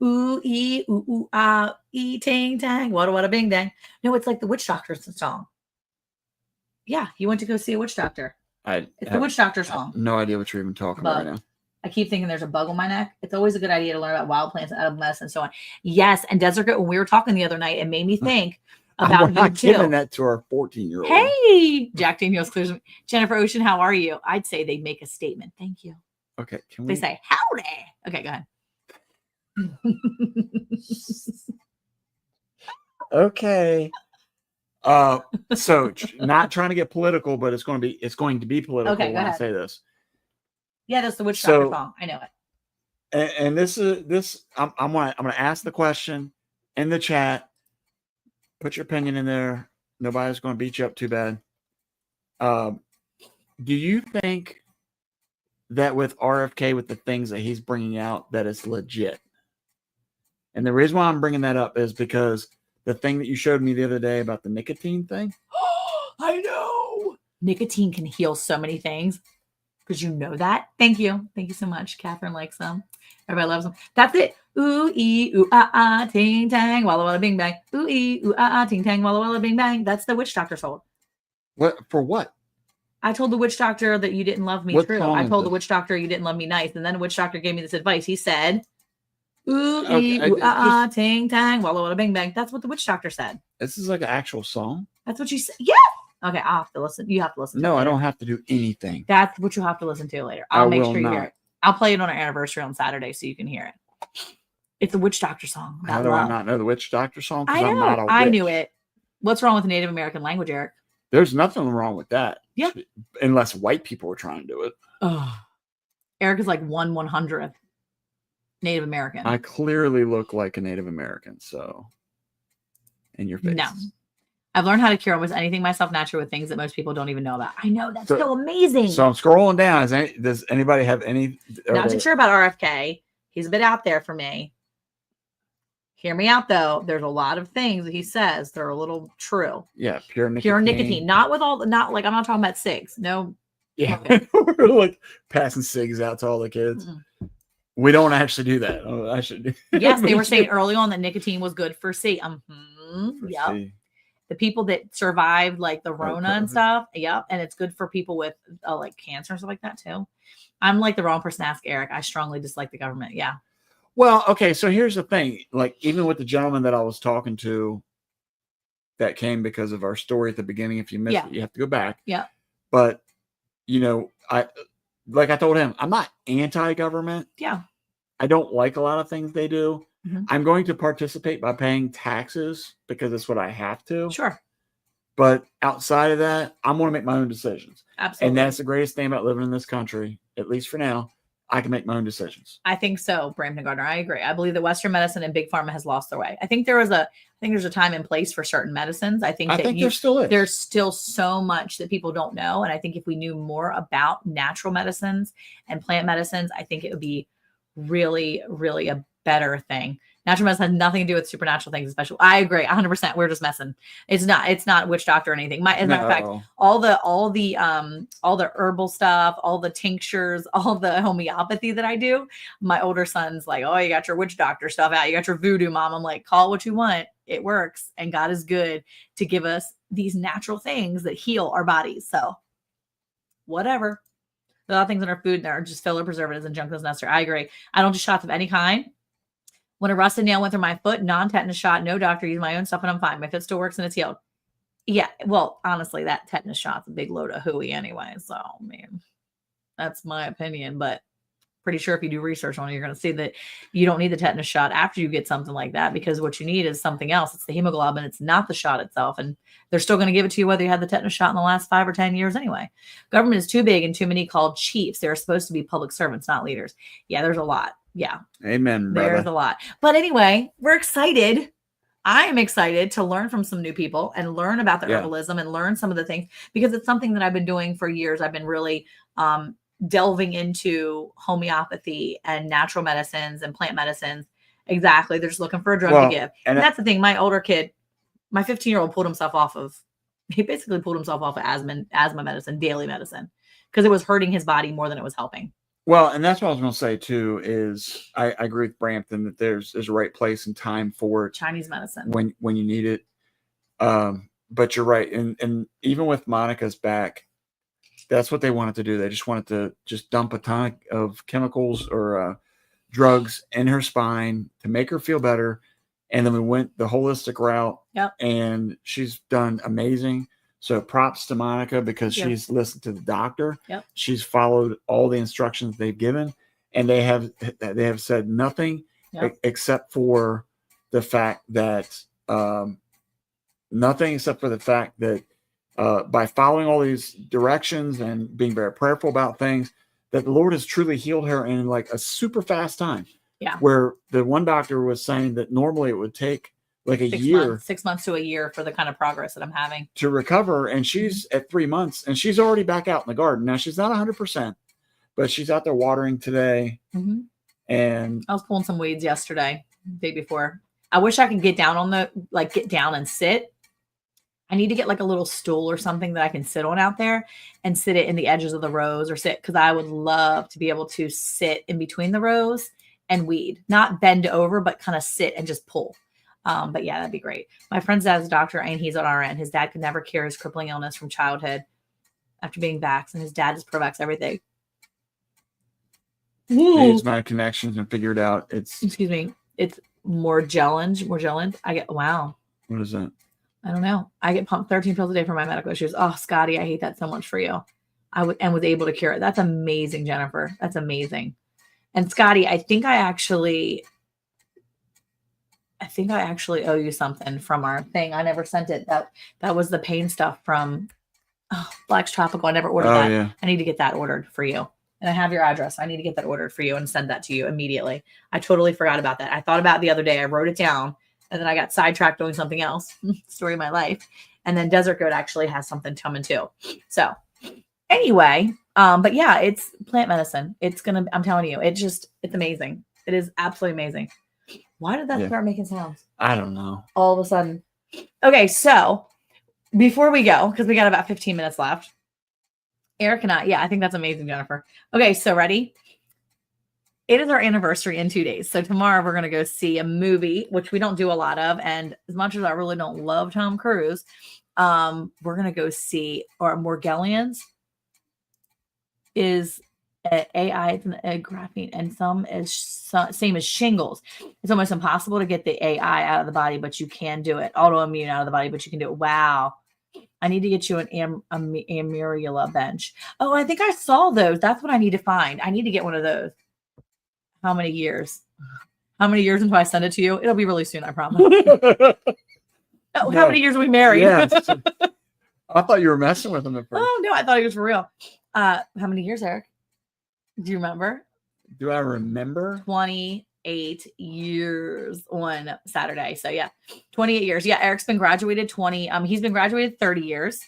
Ooh ee ooh ooh ah ee ting tang. What a bing dang. No, it's like the witch doctor's song. Yeah, you went to go see a witch doctor. It's the witch doctor song. No idea what you're even talking about right now. I keep thinking there's a bug on my neck. It's always a good idea to learn about wild plants and edible medicine and so on. Yes, and Desert Goat, when we were talking the other night, it made me think about you too. Giving that to our 14-year-old. Hey, Jack Daniels clears. Jennifer Ocean, how are you? I'd say they make a statement. Thank you. Okay, They say howdy. Okay, go ahead. Okay. So not trying to get political, but it's going to be political when I say this. Yeah, that's the witch doctor song. I know it. And this I'm gonna ask the question in the chat. Put your opinion in there. Nobody's going to beat you up too bad. Do you think that with RFK, with the things that he's bringing out, that it's legit? And the reason why I'm bringing that up is because the thing that you showed me the other day about the nicotine thing. I know. Nicotine can heal so many things. Because you know that. Thank you. Thank you so much. Catherine likes them. Everybody loves them. That's it. Ooh, ee, ooh, ah, ah, ting, tang, walla, walla, bing, bang. Ooh, ee, ooh, ah, ah, ting, tang, walla, walla, bing, bang. That's the witch doctor told. What? For what? I told the witch doctor that you didn't love me true. I told the witch doctor you didn't love me nice. And then the witch doctor gave me this advice. He said, ooh, ee, ooh, ah, ah, ting, tang, walla, walla, bing, bang. That's what the witch doctor said. This is like an actual song? That's what you said. Yeah. Okay, I'll have to listen. You have to listen to it. No, I don't have to do anything. That's what you'll have to listen to later. I'll make sure you hear it. I'll play it on our anniversary on Saturday so you can hear it. It's a witch doctor song. How do I not know the witch doctor song? I know. I'm not a witch. I knew it. What's wrong with the Native American language, Eric? There's nothing wrong with that. Yeah. Unless white people are trying to do it. Oh. Eric is like 1/100th Native American. I clearly look like a Native American, so in your face. No. I've learned how to cure almost anything myself naturally with things that most people don't even know about. I know. That's so amazing. So I'm scrolling down. Does anybody have any? Not too sure about RFK. He's a bit out there for me. Hear me out, though. There's a lot of things that he says that are a little true. Yeah, pure nicotine. Pure nicotine. Not with all, not like, I'm not talking about cigs. No. Yeah. We're like passing cigs out to all the kids. Mm-hmm. We don't actually do that. Oh, I should. Yes, they were saying early on that nicotine was good for C. Yep. The people that survived like the Rona and stuff. Yep. And it's good for people with like cancer and stuff like that too. I'm like the wrong person to ask Eric. I strongly dislike the government. Yeah. Well, okay. So here's the thing. Like even with the gentleman that I was talking to that came because of our story at the beginning, if you missed it, you have to go back. Yeah. But, you know, I told him, I'm not anti-government. Yeah. I don't like a lot of things they do. Mm-hmm. I'm going to participate by paying taxes because it's what I have to. Sure. But outside of that, I'm going to make my own decisions. Absolutely. And that's the greatest thing about living in this country, at least for now. I can make my own decisions. I think so, Brampton Gardner. I agree. I believe that Western medicine and big pharma has lost their way. I think there's a time and place for certain medicines. I think there still is. There's still so much that people don't know. And I think if we knew more about natural medicines and plant medicines, I think it would be really, really a better thing. Natural medicine has nothing to do with supernatural things, especially. I agree 100%. We're just messing. It's not witch doctor or anything. As a matter of fact, all the herbal stuff, all the tinctures, all the homeopathy that I do, my older son's like, oh, you got your witch doctor stuff out. You got your voodoo, mom. I'm like, call it what you want. It works. And God is good to give us these natural things that heal our bodies. So whatever. There are a lot of things in our food that are just filler, preservatives, and junk that's necessary. I agree. I don't do shots of any kind. When a rusted nail went through my foot, non-tetanus shot, no doctor, use my own stuff and I'm fine. My foot still works and it's healed. Yeah, well, honestly, that tetanus shot's a big load of hooey anyway. So, man, that's my opinion. But pretty sure if you do research on it, you're going to see that you don't need the tetanus shot after you get something like that, because what you need is something else. It's the hemoglobin. It's not the shot itself. And they're still going to give it to you whether you had the tetanus shot in the last 5 or 10 years anyway. Government is too big and too many called chiefs. They're supposed to be public servants, not leaders. Yeah, there's a lot. Yeah. Amen, brother. There's a lot. But anyway, we're excited. I am excited to learn from some new people and learn about the herbalism and learn some of the things, because it's something that I've been doing for years. I've been really delving into homeopathy and natural medicines and plant medicines. Exactly. They're just looking for a drug to give. And that's the thing. My older kid, my 15-year-old he basically pulled himself off of asthma medicine, daily medicine, because it was hurting his body more than it was helping. Well, and that's what I was going to say too, is I agree with Brampton that there's a right place and time for Chinese medicine when you need it. But you're right. And even with Monica's back, that's what they wanted to do. They just wanted to just dump a ton of chemicals or drugs in her spine to make her feel better. And then we went the holistic route. Yep. And she's done amazing. So props to Monica, because she's listened to the doctor. Yep. She's followed all the instructions they've given, and they have said nothing except for the fact that by following all these directions and being very prayerful about things, that the Lord has truly healed her in like a super fast time. Yeah. Where the one doctor was saying that normally it would take like a year, 6 months to a year for the kind of progress that I'm having to recover. And she's at 3 months and she's already back out in the garden. Now she's not 100%, but she's out there watering today. Mm-hmm. And I was pulling some weeds yesterday, the day before. I wish I could get down and sit. I need to get like a little stool or something that I can sit on out there and sit it in the edges of the rows or sit. Cause I would love to be able to sit in between the rows and weed, not bend over, but kind of sit and just pull. But yeah, that'd be great. My friend's dad's a doctor and he's on RN. His dad could never cure his crippling illness from childhood after being vaxxed, and his dad just Pro-Vax everything. Use my connections and figured out it's Morgellons. Wow. What is that? I don't know. I get pumped 13 pills a day for my medical issues. Oh, Scotty, I hate that so much for you. And was able to cure it. That's amazing, Jennifer. That's amazing. And Scotty, I think I actually owe you something from our thing. I never sent it. That was the pain stuff from Black's Tropical. I never ordered that. Yeah. I need to get that ordered for you. And I have your address. I need to get that ordered for you and send that to you immediately. I totally forgot about that. I thought about it the other day. I wrote it down and then I got sidetracked doing something else. Story of my life. And then Desert Goat actually has something coming too. So anyway, but yeah, it's plant medicine. I'm telling you, it's amazing. It is absolutely amazing. Why did that start making sounds? I don't know. All of a sudden. Okay, so before we go, because we got about 15 minutes left, Eric and I think that's amazing, Jennifer. Okay, so ready? It is our anniversary in 2 days. So tomorrow we're going to go see a movie, which we don't do a lot of. And as much as I really don't love Tom Cruise, we're going to go see, or Morgellons is AI, it's a graphene, and some is same as shingles. It's almost impossible to get the AI out of the body, but you can do it. Autoimmune out of the body, but you can do it. Wow. I need to get you an Amurula bench. Oh, I think I saw those. That's what I need to find. I need to get one of those. How many years until I send it to you? It'll be really soon, I promise. How many years are we married? Yeah. I thought you were messing with him at first. Oh, no, I thought he was for real. How many years, Eric? Do you remember? Do I remember? 28 years on Saturday. So yeah, 28 years. Yeah, Eric's been graduated 20. He's been graduated 30 years.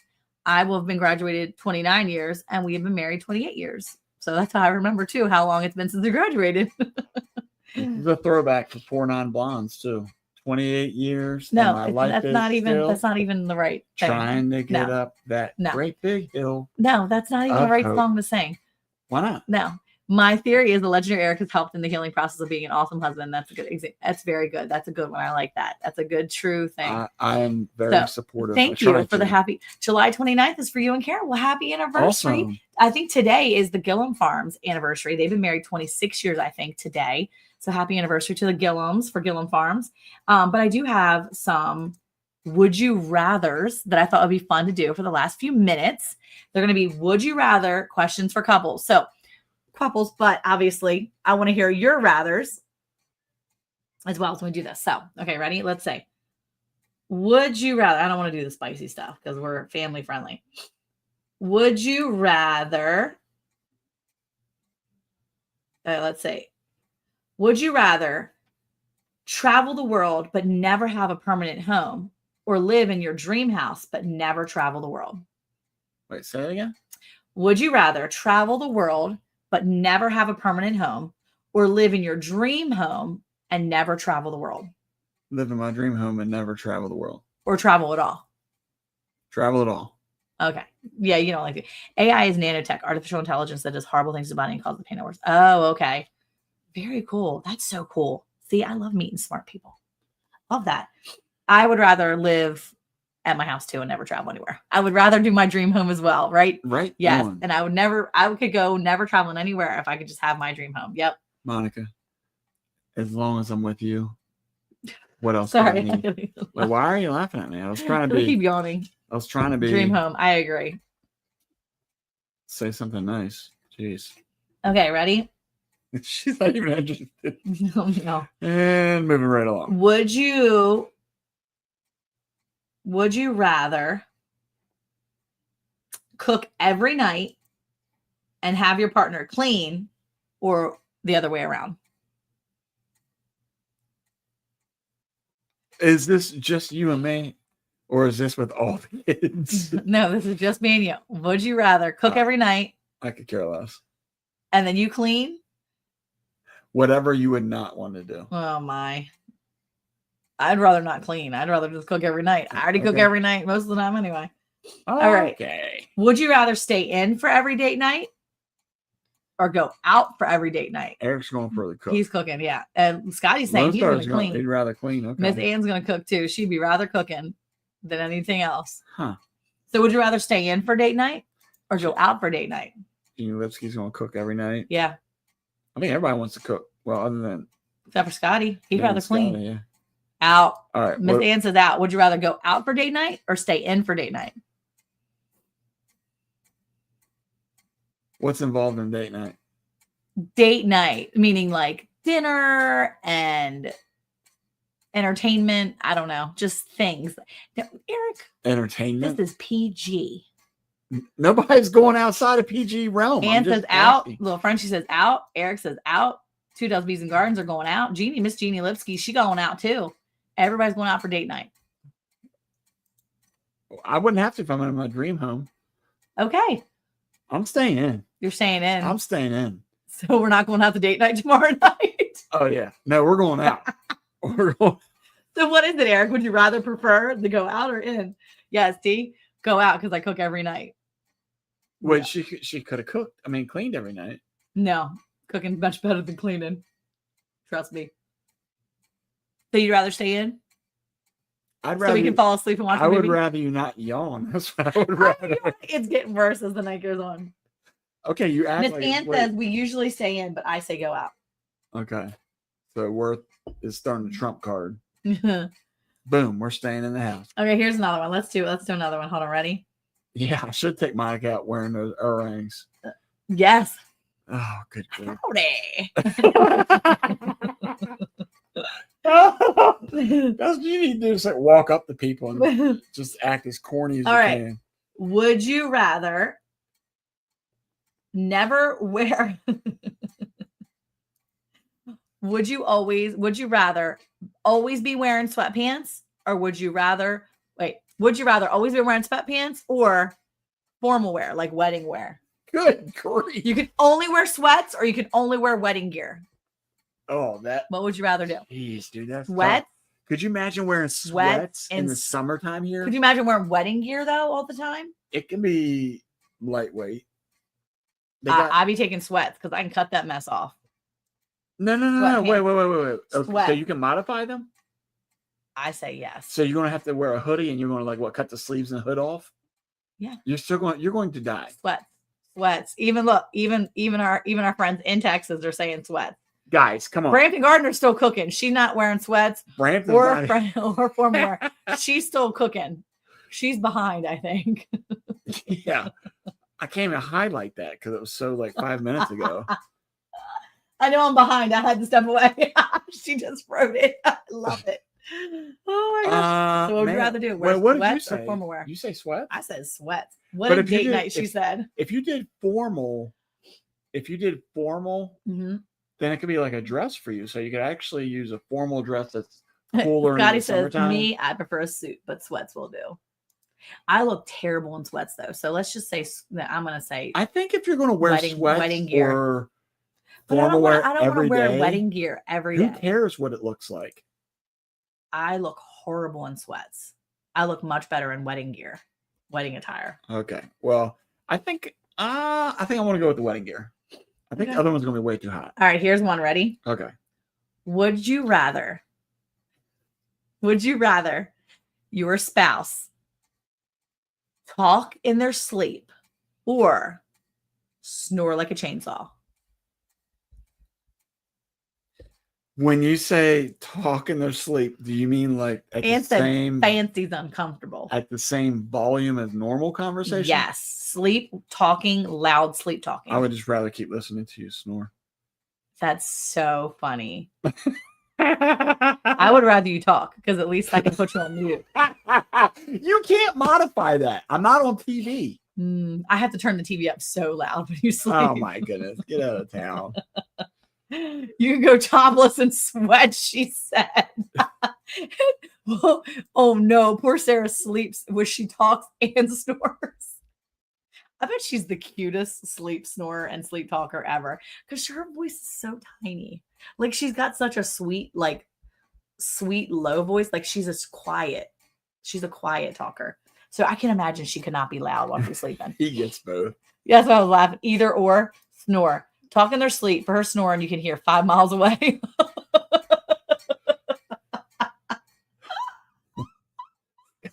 I will have been graduated 29 years, and we have been married 28 years. So that's how I remember too how long it's been since we graduated. This is a throwback to 4 Non-Blondes too. 28 years. No, and my life that's is not even still that's not even the right thing. trying to get No. up that No. great big hill. No, that's not even the Of right hope. song to sing. Why not? No. My theory is the legendary Eric has helped in the healing process of being an awesome husband. That's a good that's very good. That's a good one. I like that. That's a good true thing. I am very So, supportive. Thank you for the happy July 29th is for you and Karen. Well, happy anniversary. Awesome. I think today is the Gillum Farms anniversary. They've been married 26 years, I think, today. So happy anniversary to the Gillums for Gillum Farms. But I do have some would you rathers that I thought would be fun to do for the last few minutes. They're going to be would you rather questions for couples. So couples, but obviously I want to hear your rathers as well as when we do this. So, okay, ready? Let's say, would you rather, I don't want to do the spicy stuff because we're family friendly. Would you rather, let's say, would you rather travel the world but never have a permanent home, or live in your dream house but never travel the world? Wait, say it again. Would you rather travel the world but never have a permanent home, or live in your dream home and never travel the world? Live in my dream home and never travel the world. Or travel at all? Travel at all. Okay. Yeah, you don't like it. AI is nanotech, artificial intelligence that does horrible things to the body and causes pain or worse. Oh, okay. Very cool. That's so cool. See, I love meeting smart people. Love that. I would rather live at my house too and never travel anywhere. I would rather do my dream home as well, right? Right. Yes. On. And I could go never traveling anywhere if I could just have my dream home. Yep. Monica, as long as I'm with you, what else? Sorry. Do I need? Well, why are you laughing at me? I was trying to be. Keep yawning. I was trying to be. Dream home. I agree. Say something nice. Jeez. Okay, ready? She's not even interested. No. And moving right along. Would you rather cook every night and have your partner clean, or the other way around? Is this just you and me, or is this with all the kids? No, this is just me and you. Would you rather cook every night I could care less. and then you clean? Whatever you would not want to do. Oh my. I'd rather not clean. I'd rather just cook every night. I already cook Okay. every night most of the time anyway. All right. Okay. Would you rather stay in for every date night or go out for every date night? Eric's going for the cook. He's cooking, yeah. And Scotty's saying Lone he's going Star's to clean. He'd rather clean. Okay. Miss Ann's going to cook too. She'd be rather cooking than anything else. Huh. So would you rather stay in for date night or go out for date night? Jeannie Lipsky's going to cook every night. Yeah. I mean, everybody wants to cook. Well, other than Except for Scotty. He'd Dan rather Scotty, clean. Yeah. Out. All right. Miss Ann says out. Would you rather go out for date night or stay in for date night? What's involved in date night? Date night, meaning like dinner and entertainment. I don't know. Just things. Now, Eric, Entertainment. this is PG. Nobody's going outside of PG realm. Ann I'm just says out. asking. Little Frenchie says out. Eric says out. Two Does Bees and Gardens are going out. Miss Jeannie Lipsky, she going out too. Everybody's going out for date night. I wouldn't have to if I'm in my dream home. Okay. I'm staying in. You're staying in. I'm staying in. So we're not going out to date night tomorrow night. Oh yeah. No, we're going out. We're going. So what is it, Eric? Would you rather prefer to go out or in? Yes, D. Go out because I cook every night. Well, she could have cooked. I mean, cleaned every night. No, cooking much better than cleaning. Trust me. So you'd rather stay in? I'd So rather we can fall asleep and watch I a would movie? rather you not yawn. That's what I would rather. It's getting worse as the night goes on. Okay, you act Miss like Ann wait. says we usually stay in, but I say go out. Okay. So Worth is starting the trump card. Okay, Boom, we're staying in the house. here's another one. Let's do another one. Hold on, ready? Yeah, I should take Mike out wearing those earrings. Yes. Oh, good grief. Howdy. That's what you need to do is like walk up to people and just act as corny as All you right. can. Would you rather never wear Would you rather always be wearing sweatpants, or would you rather always be wearing sweatpants or formal wear, like wedding wear? Good grief. You can only wear sweats, or you can only wear wedding gear. Oh, that. What would you rather do? Jeez, dude, that's Sweats? tough. Could you imagine wearing sweats in the summertime here? Could you imagine wearing wedding gear though all the time? It can be lightweight. I'd be taking sweats because I can cut that mess off. No. Wait. Okay, so you can modify them? I say yes. So you're gonna have to wear a hoodie, and you're gonna cut the sleeves and the hood off? Yeah. You're going to die. Sweats. Even our friends in Texas are saying sweats. Guys, come on. Brampton Gardner's still cooking. She's not wearing sweats or formal wear. She's still cooking. She's behind, I think. Yeah. I can't even highlight that because it was so 5 minutes ago. I know I'm behind. I had to step away. She just wrote it. I love it. Oh my gosh. So what would you rather do? Wear sweats or formal wear? You say sweats? I said sweats. What a date night, she said. If you did formal, mm-hmm. then it could be like a dress for you. So you could actually use a formal dress that's cooler. Scotty says, me, I prefer a suit, but sweats will do. I look terrible in sweats though. So let's just say I'm going to say. I think if you're going to wear wedding gear or formal wear I don't want to wear wedding gear every day. Who cares what it looks like? I look horrible in sweats. I look much better in wedding gear, wedding attire. Okay. Well, I think I want to go with the wedding gear. I think the other one's going to be way too hot. All right, here's one. Ready? Okay. Would you rather your spouse talk in their sleep or snore like a chainsaw? When you say talk in their sleep, do you mean at the same fancy's uncomfortable at the same volume as normal conversation? Yes, loud sleep talking. I would just rather keep listening to you snore. That's so funny. I would rather you talk because at least I can put you on mute. You can't modify that. I'm not on TV. I have to turn the TV up so loud when you sleep. Oh my goodness. Get out of town. You can go topless and sweat, she said. Oh no, poor Sarah sleeps where she talks and snores. I bet she's the cutest sleep snorer and sleep talker ever because her voice is so tiny. She's got such a sweet low voice. She's a quiet talker. So I can imagine she could not be loud while she's sleeping. He gets both. That's why I was laughing. Either or, snore. Talk in their sleep. For her snoring, you can hear 5 miles away.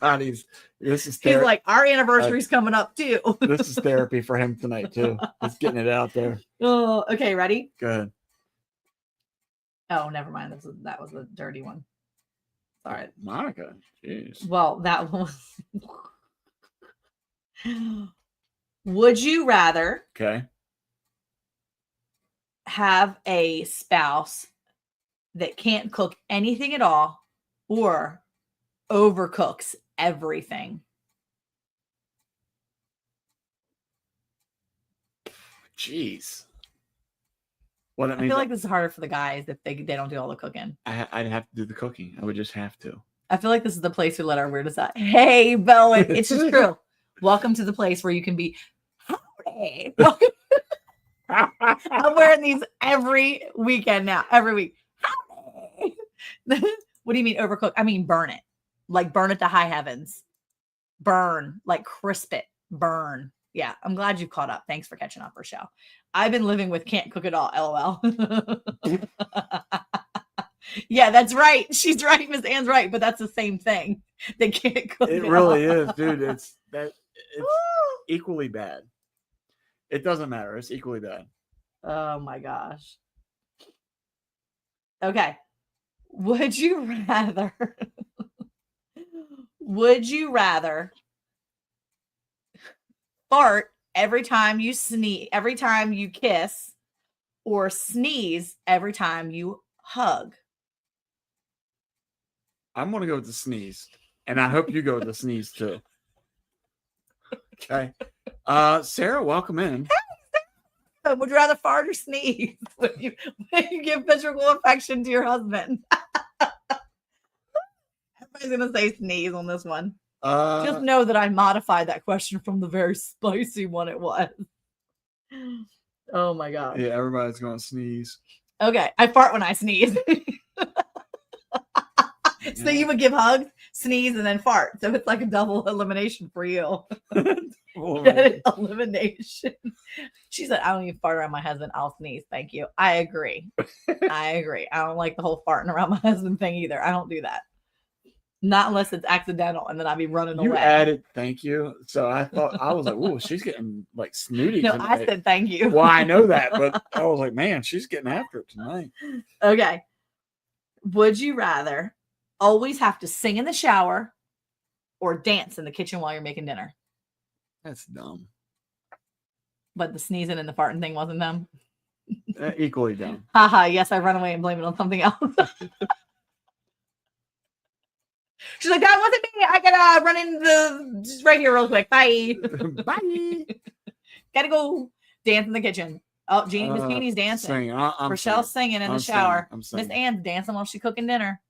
God, he's like, our anniversary's coming up too. This is therapy for him tonight too. Just getting it out there. Oh, okay, ready? Go ahead. Oh, never mind. That was a dirty one. Sorry, Monica. Jeez. Well, that one. Would you rather? Okay. Have a spouse that can't cook anything at all or overcooks everything? Jeez. Well, I feel like this is harder for the guys if they don't do all the cooking. I'd have to do the cooking. I would just have to. I feel like this is the place we let our weirdest out. Hey, Bowen. It's just true. Welcome to the place where you can be. Howdy. I'm wearing these every weekend now. Every week. What do you mean overcook? I mean burn it. Burn it to high heavens. Burn. Crisp it. Burn. Yeah, I'm glad you caught up. Thanks for catching up, Rochelle. I've been living with can't cook it all. LOL. Yeah, that's right. She's right. Miss Ann's right, but that's the same thing. They can't cook it. It really is, dude. It's equally bad. It doesn't matter. It's equally bad. Oh my gosh. Okay. Would you rather fart every time you sneeze, every time you kiss, or sneeze every time you hug? I'm going to go with the sneeze. And I hope you go with the sneeze too. Okay. Sarah, welcome in. Would you rather fart or sneeze when you give physical affection to your husband? Everybody's gonna say sneeze on this one. Just know that I modified that question from the very spicy one it was. Oh my god. Yeah, everybody's gonna sneeze. Okay, I fart when I sneeze. So you would give hugs, sneeze, and then fart. So it's like a double elimination for you. Elimination. She said, I don't even fart around my husband. I'll sneeze. Thank you. I agree. I don't like the whole farting around my husband thing either. I don't do that. Not unless it's accidental, and then I'd be running away. You added thank you. So I thought, I was like, oh, she's getting like snooty. No, tonight. I said thank you. Well, I know that, but I was like, man, she's getting after it tonight. Okay. Would you rather always have to sing in the shower or dance in the kitchen while you're making dinner? That's dumb. But the sneezing and the farting thing wasn't dumb? Equally dumb. Haha, yes, I run away and blame it on something else. She's like, that wasn't me. I gotta run in just right here real quick. Bye. Bye. Gotta go dance in the kitchen. Oh, Miss Jeannie's dancing. Singing. Rochelle's singing in the shower. I'm Miss singing. Ann's dancing while she's cooking dinner.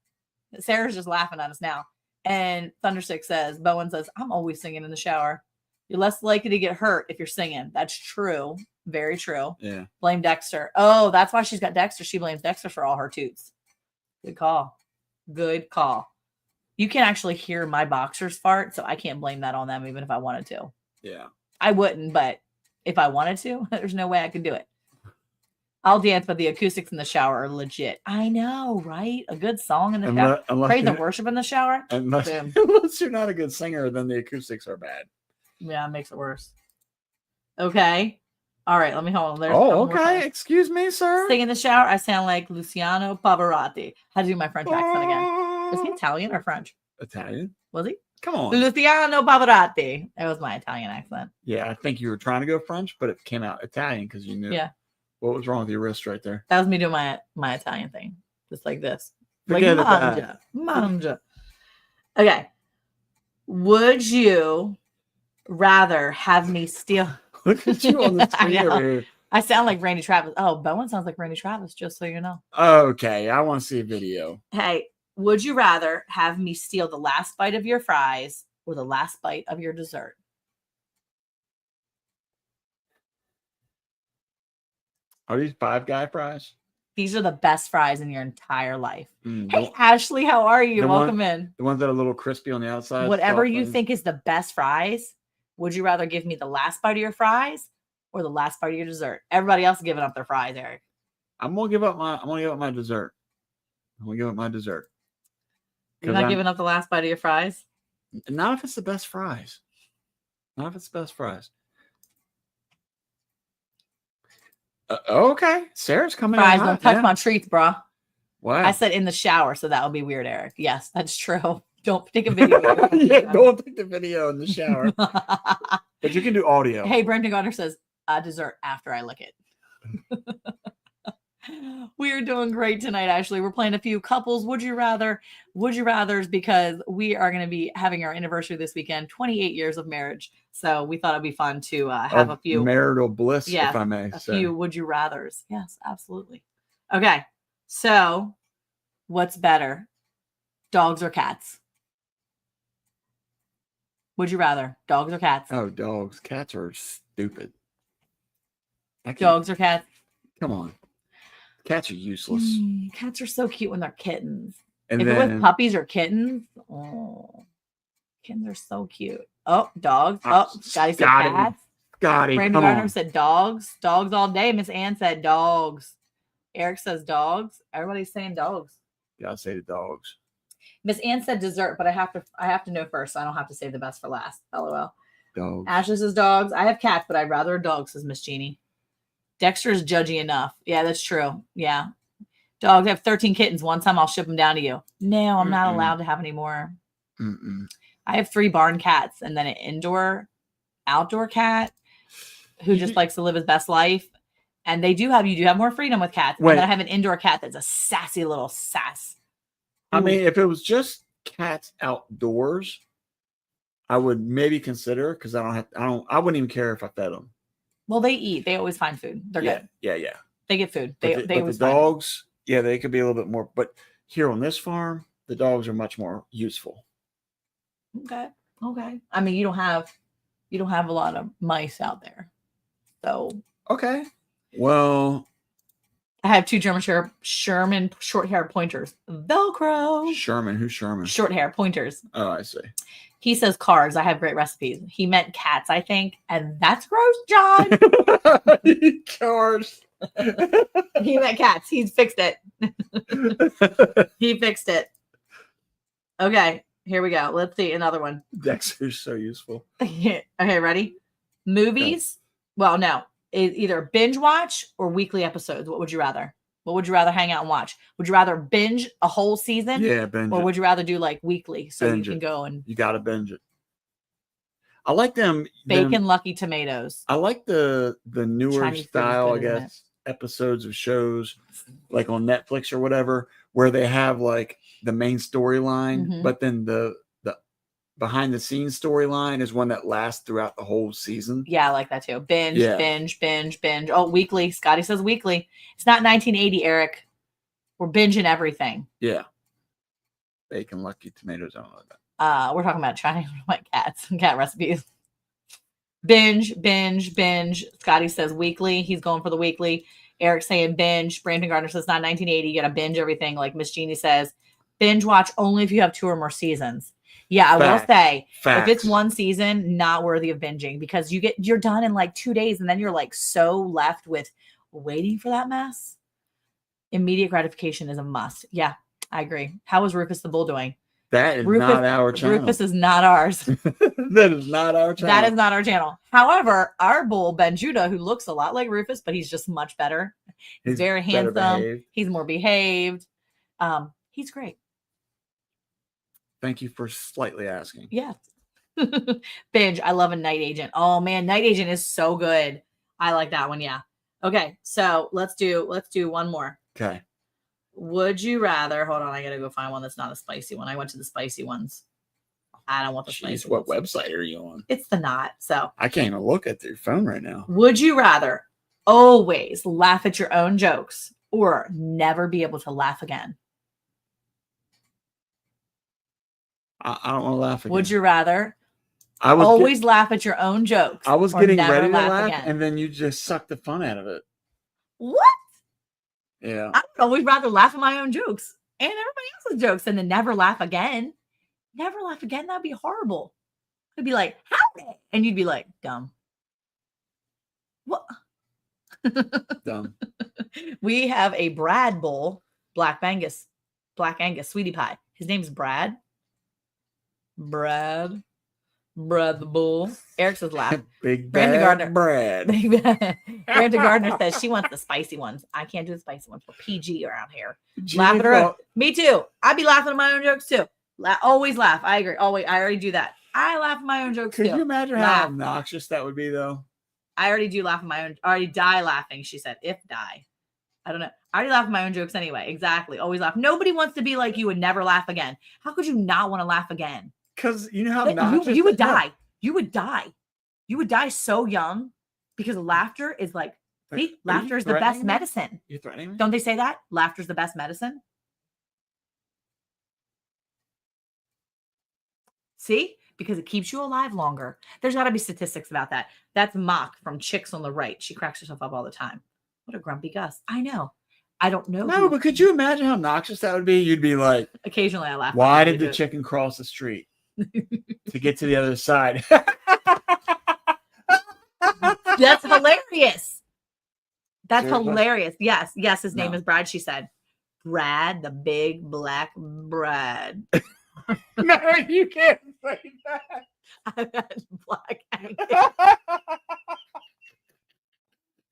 Sarah's just laughing at us now. And Thunderstick says, Bowen says, I'm always singing in the shower. You're less likely to get hurt if you're singing. That's true. Very true. Yeah. Blame Dexter. Oh, that's why she's got Dexter. She blames Dexter for all her toots. Good call. Good call. You can actually hear my boxers fart, so I can't blame that on them even if I wanted to. Yeah. I wouldn't, but if I wanted to, there's no way I could do it. I'll dance, but the acoustics in the shower are legit. I know, right? A good song in the shower. Praise and worship in the shower. Unless you're not a good singer, then the acoustics are bad. Yeah, it makes it worse. Okay. All right, let me hold on. There's okay. Excuse me, sir. Sing in the shower. I sound like Luciano Pavarotti. How to do my French accent again? Is he Italian or French? Italian. Was he? Come on. Luciano Pavarotti. That was my Italian accent. Yeah, I think you were trying to go French, but it came out Italian because you knew. Yeah. What was wrong with your wrist right there? That was me doing my Italian thing. Just like this. Forget like manja. Okay. Would you rather have me steal? Look at you on the screen over here. I sound like Randy Travis. Oh, Bowen sounds like Randy Travis, just so you know. Okay, I want to see a video. Hey, would you rather have me steal the last bite of your fries or the last bite of your dessert? Are these Five Guy fries? These are the best fries in your entire life. Mm, hey, Ashley, how are you? Welcome in. The ones that are a little crispy on the outside. Whatever you think is the best fries, would you rather give me the last bite of your fries or the last bite of your dessert? Everybody else is giving up their fries, Eric. I'm gonna give up my dessert. I'm gonna give up my dessert. You're not giving up the last bite of your fries? Not if it's the best fries. Not if it's the best fries. Okay, Sarah's coming. Fries don't touch my treats, bro. Wow. I said in the shower, so that would be weird, Eric. Yes, that's true. Don't take a video. Yeah, don't take the video in the shower. But you can do audio. Hey, Brendan Gardner says dessert after I lick it. We are doing great tonight, Ashley. We're playing a few couples. Would you rathers, because we are going to be having our anniversary this weekend, 28 years of marriage. So we thought it'd be fun to have a few marital bliss, yes, if I may a say. few would you rathers. Yes, absolutely. Okay. So what's better? Dogs or cats? Would you rather? Dogs or cats? Oh, dogs. Cats are stupid. Dogs or cats? Come on. Cats are useless. Cats are so cute when they're kittens. And if then, it was puppies or kittens, kittens are so cute. Oh, dogs. Oh, Scotty said cats. Scotty, Brandon Gardner said dogs. Dogs all day. Miss Ann said dogs. Eric says dogs. Everybody's saying dogs. Gotta say the dogs. Miss Ann said dessert, but I have to know first, so I don't have to save the best for last. LOL. Dogs. Ashley says dogs. I have cats, but I'd rather a dog, says Miss Jeannie. Dexter is judgy enough. Yeah, that's true. Yeah. Dogs. I have 13 kittens. One time I'll ship them down to you. No, I'm not allowed to have any more. I have 3 barn cats and then an outdoor cat who just likes to live his best life. And you do have more freedom with cats. Wait. And then I have an indoor cat that's a sassy little sass. I mean, if it was just cats outdoors, I would maybe consider, because I wouldn't even care if I fed them. Well, they eat. They always find food. They're good. Yeah. They get food. But They always the find it. dogs, yeah, they could be a little bit more. But here on this farm, the dogs are much more useful. Okay. I mean, you don't have a lot of mice out there, so okay. Well, I have 2 Sherman short hair pointers. Velcro. Sherman, who's Sherman? Short hair pointers. Oh, I see. He says cars. I have great recipes. He meant cats, I think, and that's gross, John. Cars. He meant cats. He's fixed it. He fixed it. Okay, here we go. Let's see another one. Dexter's so useful. Okay, ready? Movies. Well, no, either binge watch or weekly episodes. What would you rather? What would you rather hang out and watch? Would you rather binge a whole season? Yeah, binge or it. would you rather do like weekly so binge you can go and you gotta binge it. I like them bacon lucky tomatoes. I like the newer Chinese style, I food is good, guess, episodes of shows like on Netflix or whatever, where they have like the main storyline, but then the behind the scenes storyline is one that lasts throughout the whole season. Yeah, I like that too. Binge. Oh, weekly. Scotty says weekly. It's not 1980, Eric. We're binging everything. Yeah. Bacon lucky tomatoes. I don't know that. We're talking about Chinese white cats and cat recipes. Binge. Scotty says weekly. He's going for the weekly. Eric's saying binge. Brandon Gardner says not 1980. You got to binge everything. Like Miss Jeannie says, binge watch only if you have 2 or more seasons. Yeah, I will say, if it's one season, not worthy of binging because you're done in like 2 days and then you're like so left with waiting for that mess. Immediate gratification is a must. Yeah, I agree. How is Rufus the Bull doing? That is not our channel. Rufus is not ours. That is not our channel. That is not our channel. However, our bull, Ben Judah, who looks a lot like Rufus, but he's just much better. He's very handsome. Behaved. He's more behaved. He's great. Thank you for slightly asking. Yeah. Binge. I love a Night Agent. Oh man, Night Agent is so good. I like that one. Yeah. Okay. So let's do one more. Okay. Would you rather? Hold on. I got to go find one that's not a spicy one. I went to the spicy ones. I don't want the spicy What ones. website are you on? It's the Knot. So I can't even look at your phone right now. Would you rather always laugh at your own jokes or never be able to laugh again? I don't want to laugh again. Would you rather always laugh at your own jokes? I was getting ready to laugh, again? and then you just sucked the fun out of it. What? Yeah. I would always rather laugh at my own jokes and everybody else's jokes than to never laugh again. Never laugh again? That'd be horrible. I'd be like, howdy. And you'd be like, dumb. What? Dumb. We have a Brad Bull, Black Angus, sweetie pie. His name's Brad the Bull. Eric says laugh. Big Brandon Gardner. Brad. Brandon Gardner says she wants the spicy ones. I can't do the spicy ones. We're PG around here. Laugh at her own. Me too. I'd be laughing at my own jokes too. Always laugh. I agree. Always. I already do that. I laugh at my own jokes Could too. you imagine how obnoxious that would be though? I already do laugh at my own. I already die laughing. She said, if die. I don't know. I already laugh at my own jokes anyway. Exactly. Always laugh. Nobody wants to be like you and never laugh again. How could you not want to laugh again? Because you know how obnoxious you would die. You would die. You would die so young because laughter is like, see, laughter is the best medicine. You're threatening me? Don't they say that? Laughter is the best medicine. See? Because it keeps you alive longer. There's got to be statistics about that. That's Mock from Chicks on the Right. She cracks herself up all the time. What a grumpy Gus. I know. I don't know. No, but could you imagine how obnoxious that would be? You'd be like, occasionally I laugh. Why did the chicken cross the street? To get to the other side. That's hilarious. That's hilarious. Yes. His name is Brad. She said, Brad, the big black Brad. No, you can't say that. I meant Black Angus.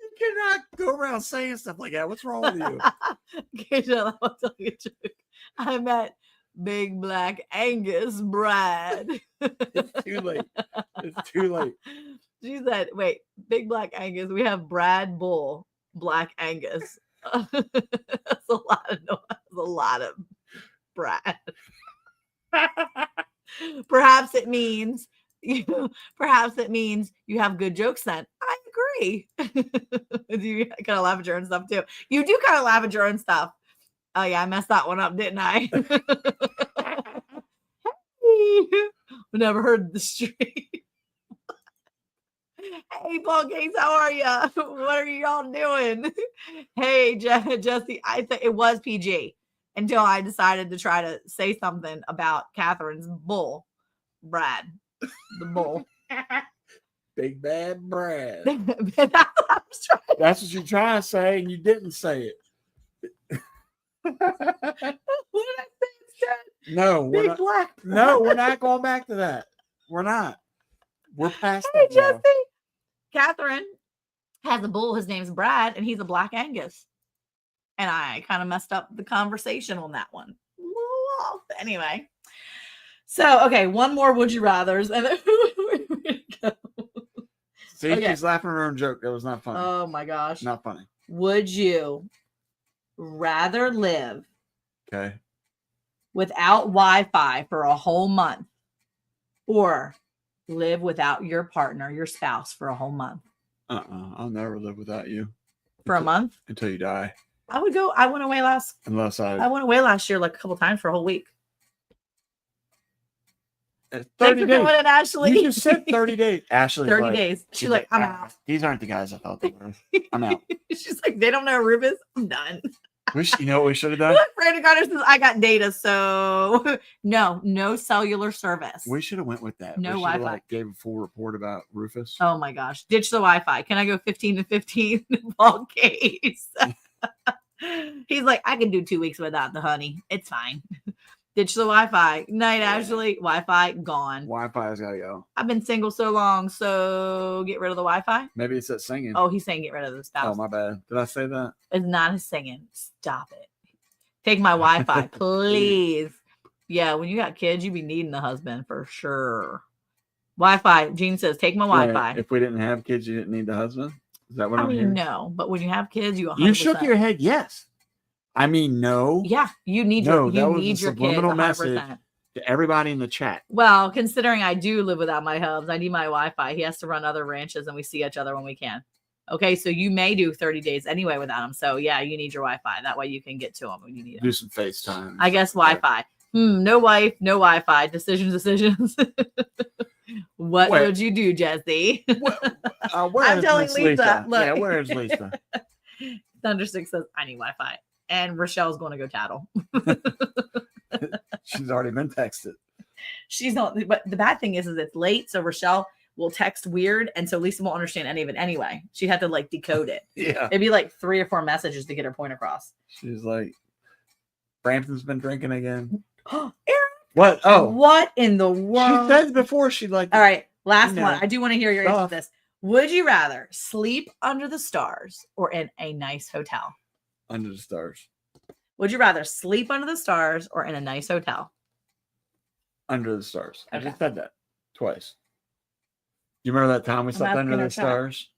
You cannot go around saying stuff like that. What's wrong with you? Occasionally I'll tell you a joke. I meant big black Angus Brad. It's too late. It's too late. She said, wait, big black Angus. We have Brad Bull, Black Angus. That's a lot of noise. That's a lot of Brad. Perhaps it means you have good jokes then. I agree. You kind of laugh at your own stuff too. You do kind of laugh at your own stuff. Oh yeah, I messed that one up, didn't I? We never heard the street. Hey, Paul Gates, how are you? What are y'all doing? Hey, Jesse, I think it was PG until I decided to try to say something about Catherine's bull, Brad, the bull. Big bad Brad. That's what you're trying to say, and you didn't say it. What did I say instead? No, Big not, black. no, we're not going back to that. We're not. We're past Hey, that. Jesse. Catherine has a bull. His name's Brad, and he's a Black Angus. And I kind of messed up the conversation on that one. Anyway. So, okay, one more would you rathers. And then See, she's laughing at her own joke. That was not funny. Oh my gosh. Not funny. Would you rather live without Wi-Fi for a whole month or live without your partner, your spouse, for a whole month? I'll never live without you. For a month? Until you die. I would go. I went away last year like a couple times for a whole week. 30 days. Ashley. You just said 30 days. Ashley. 30 days. She's like, I'm out. These aren't the guys I thought they were. I'm out. She's like, they don't know Rufus. I'm done. You know what we should have done? Brandon Carter says, I got data, so no cellular service. We should have went with that. No Wi-Fi. Gave a full report about Rufus. Oh my gosh. Ditch the Wi-Fi. Can I go 15 to 15 ball case? He's like, I can do 2 weeks without the honey. It's fine. Ditch the Wi-Fi. Night, Ashley. Wi-Fi gone. Wi-Fi has got to go. I've been single so long, so get rid of the Wi-Fi. Maybe it's that singing. Oh, he's saying get rid of the spouse. Oh, my bad. Did I say that? It's not his singing. Stop it. Take my Wi-Fi, please. Yeah, when you got kids, you be needing the husband for sure. Wi-Fi. Gene says, take my Wi-Fi. If we didn't have kids, you didn't need the husband? Is that what I'm hearing? No, but when you have kids, you 100%. You shook your head, yes. I mean, no. Yeah, you need your kids 100%. Message to everybody in the chat. Well, considering I do live without my hubs, I need my Wi-Fi. He has to run other ranches, and we see each other when we can. Okay, so you may do 30 days anyway without him. So yeah, you need your Wi-Fi. That way you can get to him when you need him. Do some FaceTime. I guess Wi-Fi. No wife, no Wi-Fi. Decisions. What would you do, Jesse? I'm telling Lisa. Look. Yeah, where is Lisa? Thunderstick says, I need Wi-Fi. And Rochelle's going to go tattle. She's already been texted. She's not, but the bad thing is it's late. So Rochelle will text weird. And so Lisa won't understand any of it anyway. She had to like decode it. Yeah. It'd be like 3 or 4 messages to get her point across. She's like, Brampton's been drinking again. Aaron. What? Oh. What in the world? She said before she like. All right. Last one. I do want to hear your answer to this. Would you rather sleep under the stars or in a nice hotel? Under the stars. Would you rather sleep under the stars or in a nice hotel? Under the stars. Okay. I just said that twice. You remember that time we slept under the stars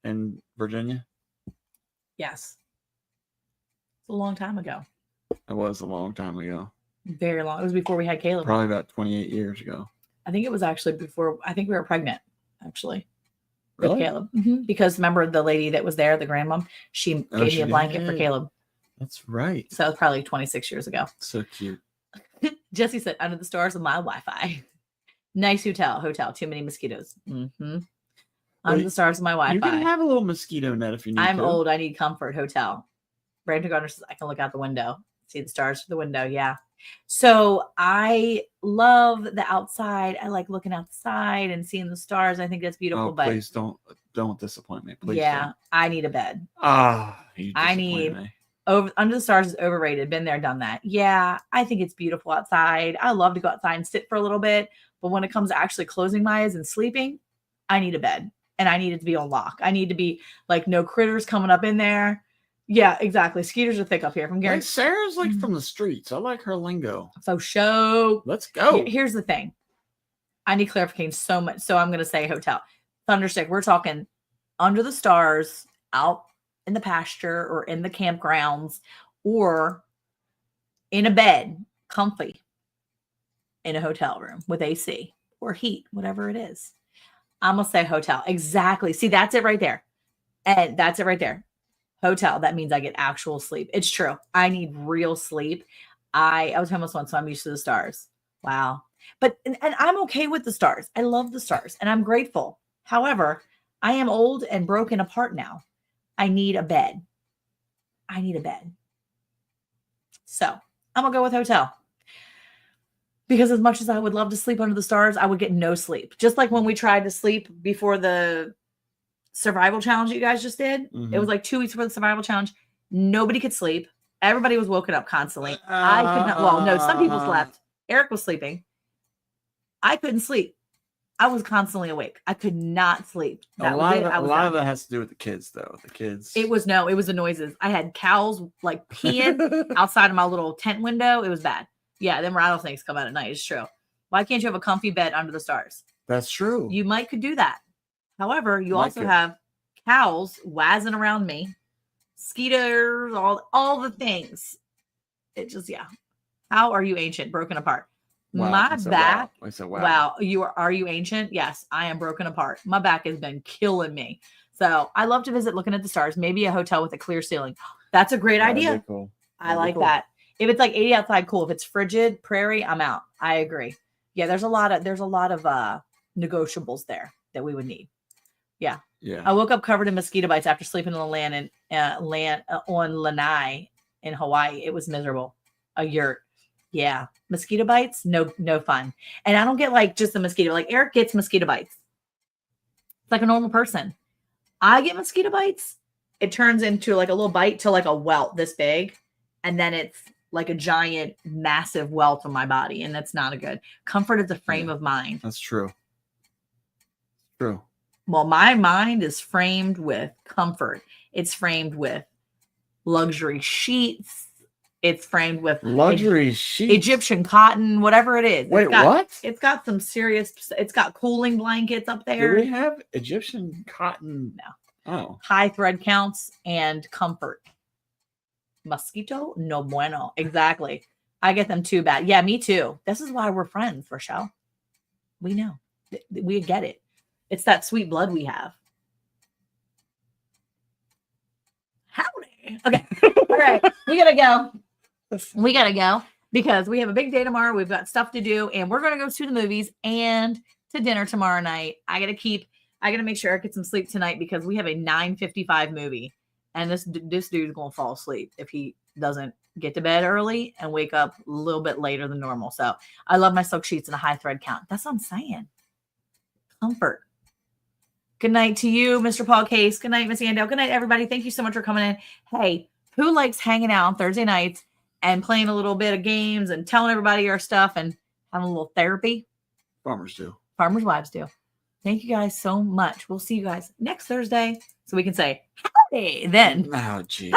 in Virginia? Yes. It's a long time ago. It was a long time ago. Very long. It was before we had Caleb. Probably about 28 years ago. I think it was actually before. I think we were pregnant, actually. Really? With Caleb. Mm-hmm. Because remember the lady that was there, the grandmom? She gave me a blanket for Caleb. That's right. So it was probably 26 years ago. So cute. Jesse said, under the stars with my Wi-Fi. Nice hotel. Too many mosquitoes. Mm-hmm. Under the stars with my Wi-Fi. You can have a little mosquito net if you need I'm to. old. I need comfort. Hotel. Brandon Gardner says, I can look out the window. See the stars through the window. Yeah. So I love the outside. I like looking outside and seeing the stars. I think that's beautiful. Oh, but please don't disappoint me. Please. Yeah. Don't. I need a bed. I need Under the Stars is overrated. Been there, done that. Yeah, I think it's beautiful outside. I love to go outside and sit for a little bit. But when it comes to actually closing my eyes and sleeping, I need a bed. And I need it to be on lock. I need to be like no critters coming up in there. Yeah, exactly. Skeeters are thick up here from Gary. Like Sarah's like from the streets. I like her lingo. So let's go. Here's the thing. I need clarification so much. So I'm going to say hotel. Thunderstick, we're talking under the stars, out in the pasture or in the campgrounds or in a bed, comfy in a hotel room with AC or heat, whatever it is. I'm going to say hotel. Exactly. See, that's it right there. And that's it right there. Hotel. That means I get actual sleep. It's true. I need real sleep. I was homeless once, so I'm used to the stars. Wow. But, and I'm okay with the stars. I love the stars and I'm grateful. However, I am old and broken apart now. I need a bed. I need a bed. So I'm going to go with hotel. Because as much as I would love to sleep under the stars, I would get no sleep. Just like when we tried to sleep before the survival challenge that you guys just did. Mhm. It was like 2 weeks before the survival challenge. Nobody could sleep. Everybody was woken up constantly. I could not. Well, no, some people slept. Eric was sleeping. I couldn't sleep. I was constantly awake. I could not sleep. A lot of that has to do with the kids, though. The kids. It was the noises. I had cows like peeing outside of my little tent window. It was bad. Yeah, them rattlesnakes come out at night. It's true. Why can't you have a comfy bed under the stars? That's true. You could do that. However, you also have cows wazzing around me, mosquitoes, all the things. It just, yeah. How are you ancient? Broken apart. Wow. My back. Wow. I said, wow. Are you ancient? Yes, I am broken apart. My back has been killing me. So I love to visit looking at the stars. Maybe a hotel with a clear ceiling. That's a great idea. Cool. I like that. If it's like 80 outside, cool. If it's frigid, prairie, I'm out. I agree. Yeah, there's a lot of negotiables there that we would need. Yeah. Yeah. I woke up covered in mosquito bites after sleeping on the land on Lanai in Hawaii. It was miserable. A yurt. Yeah. Mosquito bites, no fun. And I don't get like just the mosquito. Like Eric gets mosquito bites. It's like a normal person. I get mosquito bites. It turns into like a little bite to like a welt this big. And then it's like a giant, massive welt on my body. And that's not a good. Comfort is a frame of mind. That's true. True. Well, my mind is framed with comfort. It's framed with luxury sheets. It's framed with luxury sheets, Egyptian cotton, whatever it is. Wait, what? It's got some serious. It's got cooling blankets up there. Do we have Egyptian cotton? No. Oh. High thread counts and comfort. Mosquito? No bueno. Exactly. I get them too bad. Yeah, me too. This is why we're friends, Rochelle. We know. We get it. It's that sweet blood we have. Howdy. Okay. All right. We got to go. We got to go because we have a big day tomorrow. We've got stuff to do and we're going to go to the movies and to dinner tomorrow night. I got to make sure I get some sleep tonight because we have a 9:55 movie and this dude's going to fall asleep if he doesn't get to bed early and wake up a little bit later than normal. So I love my silk sheets and a high thread count. That's what I'm saying. Comfort. Good night to you, Mr. Paul Case. Good night, Miss Andel. Good night, everybody. Thank you so much for coming in. Hey, who likes hanging out on Thursday nights and playing a little bit of games and telling everybody our stuff and having a little therapy? Farmers do. Farmers' wives do. Thank you guys so much. We'll see you guys next Thursday so we can say howdy then. Oh, gee.